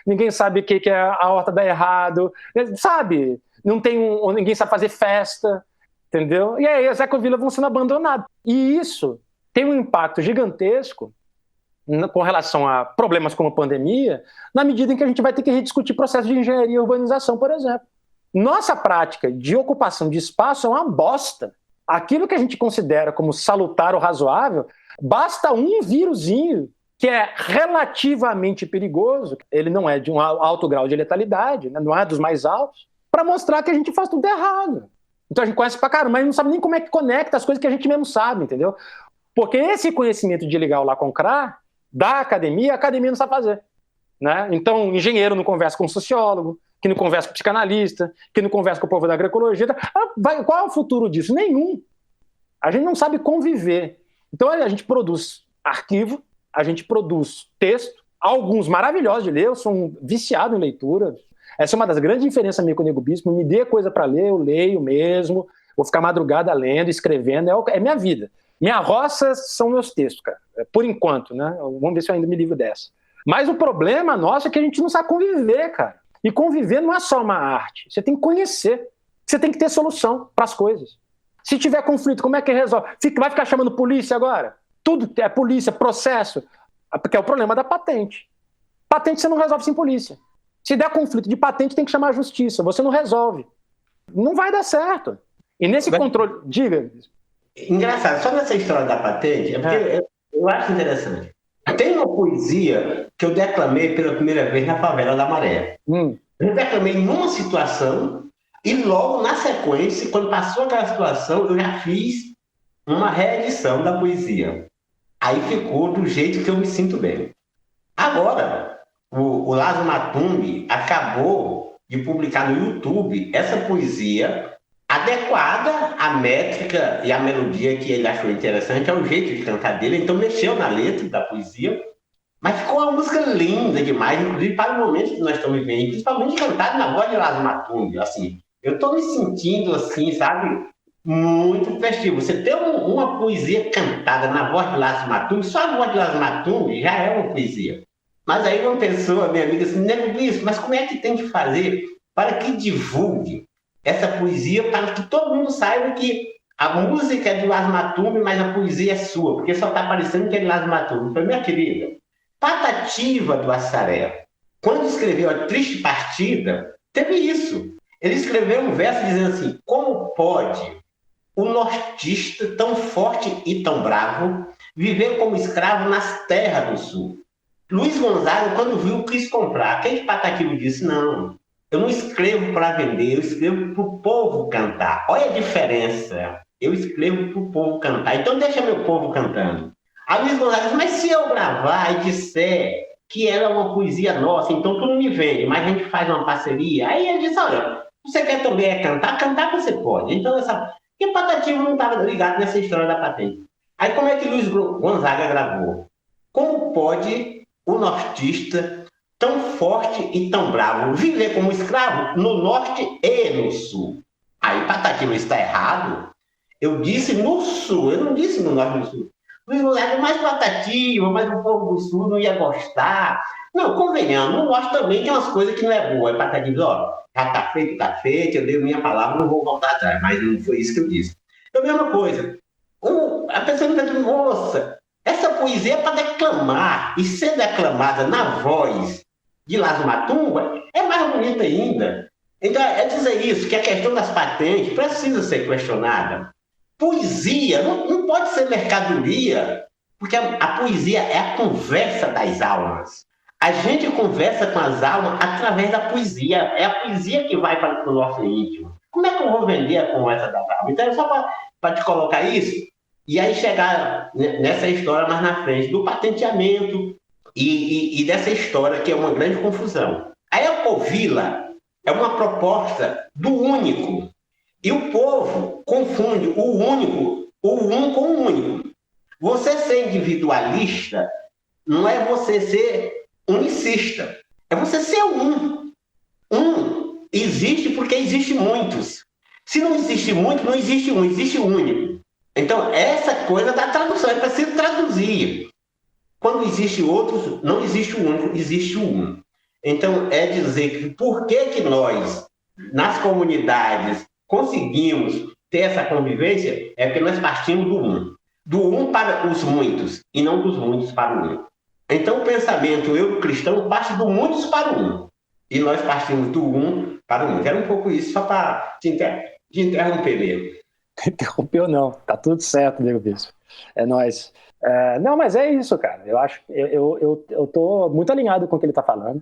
ninguém sabe o que é a horta dar errado, sabe? Ninguém sabe fazer festa, entendeu? E aí as ecovilas vão sendo abandonadas. E isso tem um impacto gigantesco com relação a problemas como a pandemia, na medida em que a gente vai ter que rediscutir processos de engenharia e urbanização, por exemplo. Nossa prática de ocupação de espaço é uma bosta. Aquilo que a gente considera como salutar ou razoável, basta um vírusinho que é relativamente perigoso, ele não é de um alto grau de letalidade, né, não é dos mais altos, para mostrar que a gente faz tudo errado. Então a gente conhece pra caramba, mas não sabe nem como é que conecta as coisas que a gente mesmo sabe, entendeu? Porque esse conhecimento de ligar o lá com o CRA, da academia, a academia não sabe fazer. Né? Então, engenheiro não conversa com sociólogo, que não conversa com psicanalista, que não conversa com o povo da agroecologia. Qual é o futuro disso? Nenhum. A gente não sabe conviver. Então, a gente produz arquivo, a gente produz texto, alguns maravilhosos de ler, eu sou um viciado em leitura. Essa é uma das grandes diferenças minha com o Nego Bispo. Me dê coisa para ler, eu leio mesmo, vou ficar madrugada lendo, escrevendo, é minha vida. Minha roça são meus textos, cara. Por enquanto, né? Vamos ver se eu ainda me livro dessa. Mas o problema nosso é que a gente não sabe conviver, cara. E conviver não é só uma arte. Você tem que conhecer. Você tem que ter solução para as coisas. Se tiver conflito, como é que resolve? Vai ficar chamando polícia agora? Tudo é polícia, processo. Porque é o problema da patente. Patente você não resolve sem polícia. Se der conflito de patente, tem que chamar a justiça. Você não resolve. Não vai dar certo. E nesse controle... Diga. Engraçado, só nessa história da patente, porque eu acho interessante. Tem uma poesia que eu declamei pela primeira vez na Favela da Maré. Eu declamei numa situação e logo na sequência, quando passou aquela situação, eu já fiz uma reedição da poesia. Aí ficou do jeito que eu me sinto bem. Agora, o Lázaro Matumbi acabou de publicar no YouTube essa poesia adequada à métrica e à melodia que ele achou interessante, ao jeito de cantar dele, então mexeu na letra da poesia, mas ficou uma música linda demais, inclusive para o momento que nós estamos vivendo, principalmente cantada na voz de Lázaro Matumbi, assim, eu estou me sentindo assim, sabe, muito festivo. Você ter uma poesia cantada na voz de Lázaro Matumbi, só a voz de Lázaro Matumbi já é uma poesia. Mas aí uma pessoa, minha amiga, assim, Nego Bispo, mas como é que tem que fazer para que divulgue essa poesia, para que todo mundo saiba que a música é do Lázaro Matumbi, mas a poesia é sua, porque só está aparecendo que é de Lázaro Matumbi. Foi minha querida, Patativa do Assaré, quando escreveu A Triste Partida, teve isso. Ele escreveu um verso dizendo assim: como pode o nortista tão forte e tão bravo viver como escravo nas terras do sul? Luiz Gonzaga, quando viu, quis comprar. Quem que Patativa disse? Não, eu não escrevo para vender, eu escrevo para o povo cantar. Olha a diferença. Eu escrevo para o povo cantar. Então deixa meu povo cantando. A Luiz Gonzaga disse, mas se eu gravar e disser que ela é uma poesia nossa, então tu não me vende, mas a gente faz uma parceria. Aí ele disse, olha, você quer também cantar você pode. Então e Patativa não estava ligado nessa história da patente. Aí como é que Luiz Gonzaga gravou? Como pode o nortista tão forte e tão bravo viver como escravo no norte e no sul? Aí Patativa está errado. Eu disse no sul, eu não disse no norte e no sul. Luiz Gonzaga, mais Patativa, mas o povo do sul não ia gostar. Não, convenhamos, no norte também tem umas coisas que não é boa. Aí Patativa diz, ó, já tá feito, eu dei minha palavra, não vou voltar atrás. Mas não foi isso que eu disse. Então, a mesma coisa. A pessoa está dizendo, moça, essa poesia é para declamar, e ser declamada na voz de Lázaro Matumbi é mais bonita ainda. Então, é dizer isso, que a questão das patentes precisa ser questionada. Poesia não pode ser mercadoria, porque a poesia é a conversa das almas. A gente conversa com as almas através da poesia. É a poesia que vai para o nosso íntimo. Como é que eu vou vender a conversa das almas? Então, é só para te colocar isso, e aí chegar nessa história mais na frente, do patenteamento e dessa história que é uma grande confusão. A Ecovila é uma proposta do único. E o povo confunde o único, o um com o único. Você ser individualista não é você ser unicista. É você ser um. Um existe porque existe muitos. Se não existe muito, não existe um, existe único. Então, essa coisa da tradução é preciso traduzir. Quando existe outros, não existe o único, existe o um. Então, é dizer que por que nós, nas comunidades, conseguimos ter essa convivência, é porque nós partimos do um. Do um para os muitos, e não dos muitos para o um. Então, o pensamento eu-cristão parte do muitos para o um. E nós partimos do um para o um. Era um pouco isso, só para te interromper mesmo. Interrompeu não, tá tudo certo, Nego Bispo. É nóis. Não, mas é isso, cara. Eu acho, eu tô muito alinhado com o que ele tá falando.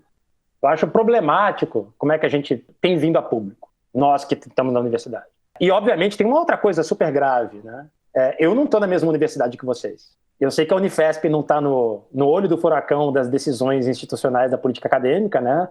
Eu acho problemático como é que a gente tem vindo a público, nós que estamos na universidade. E, obviamente, tem uma outra coisa super grave, né? Eu não estou na mesma universidade que vocês. Eu sei que a Unifesp não está no olho do furacão das decisões institucionais da política acadêmica, né?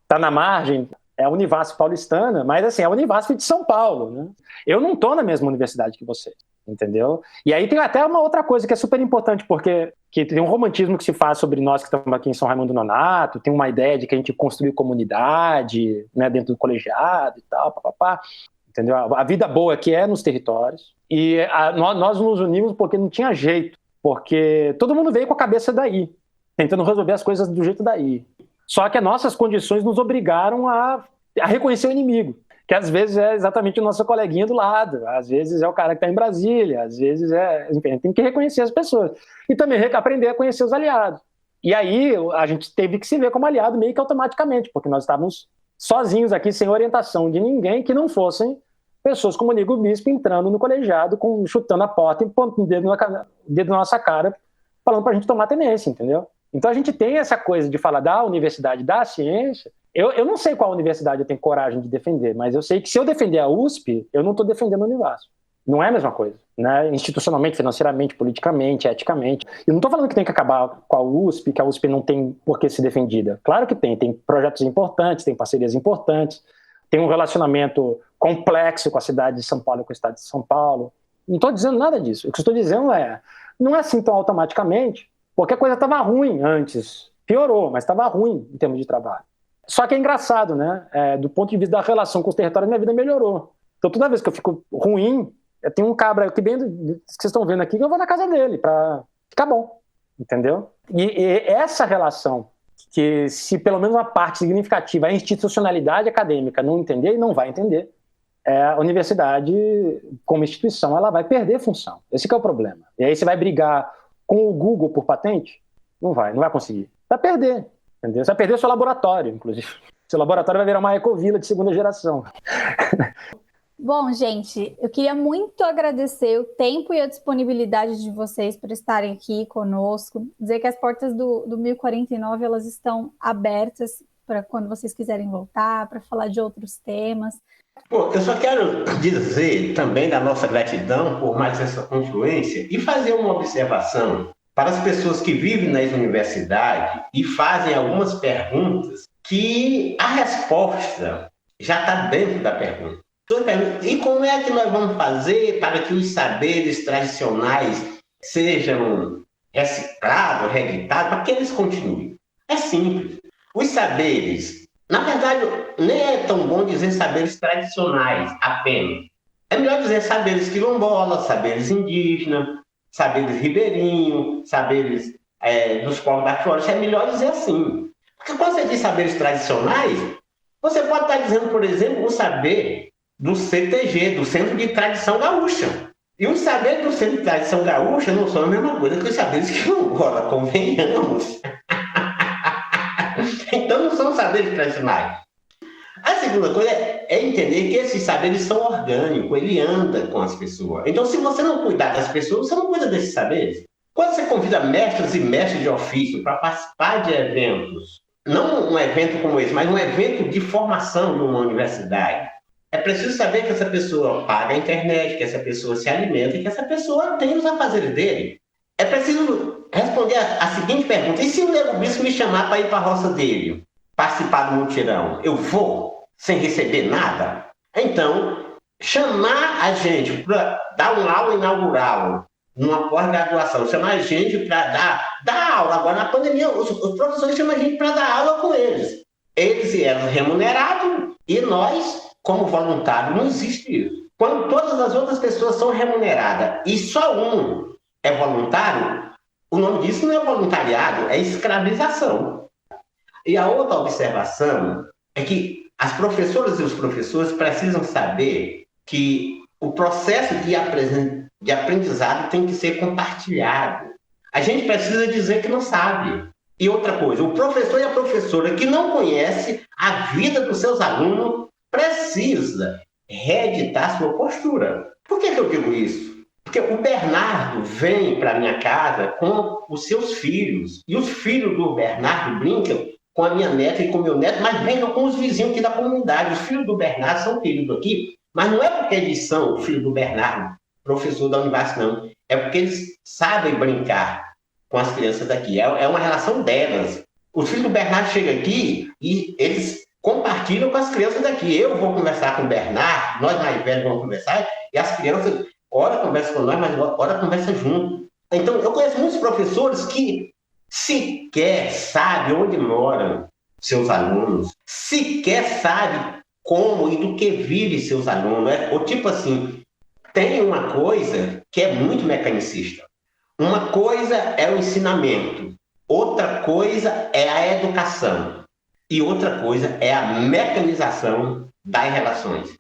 Está na margem, é a Univasf paulistana, mas assim, é a Univasf de São Paulo, né? Eu não estou na mesma universidade que vocês, entendeu? E aí tem até uma outra coisa que é super importante, porque que tem um romantismo que se faz sobre nós que estamos aqui em São Raimundo Nonato, tem uma ideia de que a gente construiu comunidade, né, dentro do colegiado e tal, papapá. Entendeu? A vida boa aqui é nos territórios, e nós nos unimos porque não tinha jeito, porque todo mundo veio com a cabeça daí, tentando resolver as coisas do jeito daí. Só que as nossas condições nos obrigaram a reconhecer o inimigo, que às vezes é exatamente o nosso coleguinha do lado, às vezes é o cara que está em Brasília, às vezes enfim, tem que reconhecer as pessoas, e também aprender a conhecer os aliados. E aí a gente teve que se ver como aliado meio que automaticamente, porque nós estávamos sozinhos aqui, sem orientação de ninguém, que não fossem pessoas como o Nego Bispo entrando no colegiado, chutando a porta e pondo o dedo na nossa cara, falando pra gente tomar tenência, entendeu? Então a gente tem essa coisa de falar da universidade, da ciência. Eu não sei qual universidade eu tenho coragem de defender, mas eu sei que se eu defender a USP, eu não estou defendendo a Univasf. Não é a mesma coisa, né? Institucionalmente, financeiramente, politicamente, eticamente. Eu não estou falando que tem que acabar com a USP, que a USP não tem por que ser defendida. Claro que tem projetos importantes, tem parcerias importantes, tem um relacionamento complexo com a cidade de São Paulo e com o estado de São Paulo. Não estou dizendo nada disso. O que estou dizendo não é assim tão automaticamente, porque a coisa estava ruim antes. Piorou, mas estava ruim em termos de trabalho. Só que é engraçado, né? Do ponto de vista da relação com os territórios, minha vida melhorou. Então toda vez que eu fico ruim, tem um cabra que bem que vocês estão vendo aqui, que eu vou na casa dele para ficar bom, entendeu? E essa relação, que se pelo menos uma parte significativa, a institucionalidade acadêmica não entender, e não vai entender, a universidade, como instituição, ela vai perder função. Esse que é o problema. E aí você vai brigar com o Google por patente? Não vai conseguir. Vai perder, entendeu? Você vai perder o seu laboratório, inclusive. Seu laboratório vai virar uma ecovila de segunda geração. Bom, gente, eu queria muito agradecer o tempo e a disponibilidade de vocês por estarem aqui conosco, dizer que as portas do 1049 elas estão abertas para quando vocês quiserem voltar, para falar de outros temas. Pô, eu só quero dizer também da nossa gratidão por mais essa confluência e fazer uma observação para as pessoas que vivem nas universidades e fazem algumas perguntas que a resposta já está dentro da pergunta. E como é que nós vamos fazer para que os saberes tradicionais sejam reciclados, reeditados, para que eles continuem? É simples. Os saberes, na verdade, nem é tão bom dizer saberes tradicionais apenas. É melhor dizer saberes quilombolas, saberes indígenas, saberes ribeirinhos, saberes dos povos da floresta. É melhor dizer assim. Porque quando você diz saberes tradicionais, você pode estar dizendo, por exemplo, o saber do CTG, do Centro de Tradição Gaúcha. E os saberes do Centro de Tradição Gaúcha não são a mesma coisa que os saberes quilombolas, convenhamos. Então não são saberes tradicionais. A segunda coisa é entender que esses saberes são orgânicos, ele anda com as pessoas. Então se você não cuidar das pessoas, você não cuida desses saberes. Quando você convida mestres e mestres de ofício para participar de eventos, não um evento como esse, mas um evento de formação numa universidade, é preciso saber que essa pessoa paga a internet, que essa pessoa se alimenta e que essa pessoa tem os afazeres dele. É preciso responder a seguinte pergunta: e se o Nego Bispo me chamar para ir para a roça dele, participar do mutirão, eu vou sem receber nada? Então, chamar a gente para dar uma aula inaugural numa pós-graduação, chamar gente para dar aula. Agora, na pandemia, os professores chamam a gente para dar aula com eles. Eles eram remunerados e nós, como voluntários, não existe isso. Quando todas as outras pessoas são remuneradas e só um é voluntário, o nome disso não é voluntariado, é escravização. E a outra observação é que as professoras e os professores precisam saber que o processo de aprendizado tem que ser compartilhado. A gente precisa dizer que não sabe. E outra coisa, o professor e a professora que não conhece a vida dos seus alunos precisa reeditar sua postura. Por que eu digo isso? Porque o Bernardo vem para minha casa com os seus filhos. E os filhos do Bernardo brincam com a minha neta e com o meu neto, mas brincam com os vizinhos aqui da comunidade. Os filhos do Bernardo são filhos aqui, mas não é porque eles são filhos do Bernardo, professor da universidade, não. É porque eles sabem brincar com as crianças daqui. É uma relação delas. Os filhos do Bernardo chegam aqui e eles compartilham com as crianças daqui. Eu vou conversar com o Bernardo, nós mais velhos vamos conversar, e as crianças, ora conversam com nós, mas ora conversam junto. Então, eu conheço muitos professores que sequer sabem onde moram seus alunos, sequer sabem como e do que vivem seus alunos. Ou tipo assim, tem uma coisa que é muito mecanicista. Uma coisa é o ensinamento, outra coisa é a educação e outra coisa é a mecanização das relações.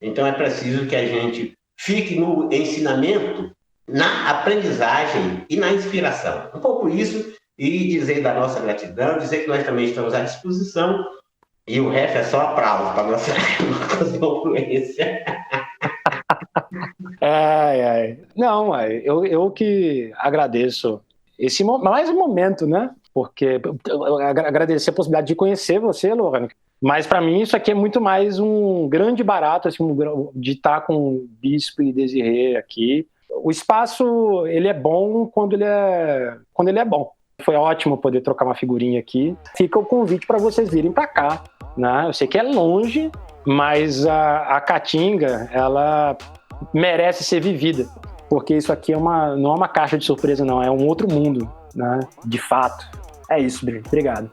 Então é preciso que a gente fique no ensinamento, na aprendizagem e na inspiração. Um pouco isso, e dizer da nossa gratidão, dizer que nós também estamos à disposição, e o resto é só aplauso para a nossa confluência. Não, eu que agradeço mais um momento, né? Porque agradecer a possibilidade de conhecer você, Lohane. Mas para mim isso aqui é muito mais um grande barato assim, de estar com o Bispo e Desirê aqui. O espaço ele é bom quando ele é bom. Foi ótimo poder trocar uma figurinha aqui. Fica o convite para vocês virem para cá, né? Eu sei que é longe, mas a Caatinga ela merece ser vivida, porque isso aqui não é uma caixa de surpresa, não, é um outro mundo, né? De fato. É isso, Bri. Obrigado.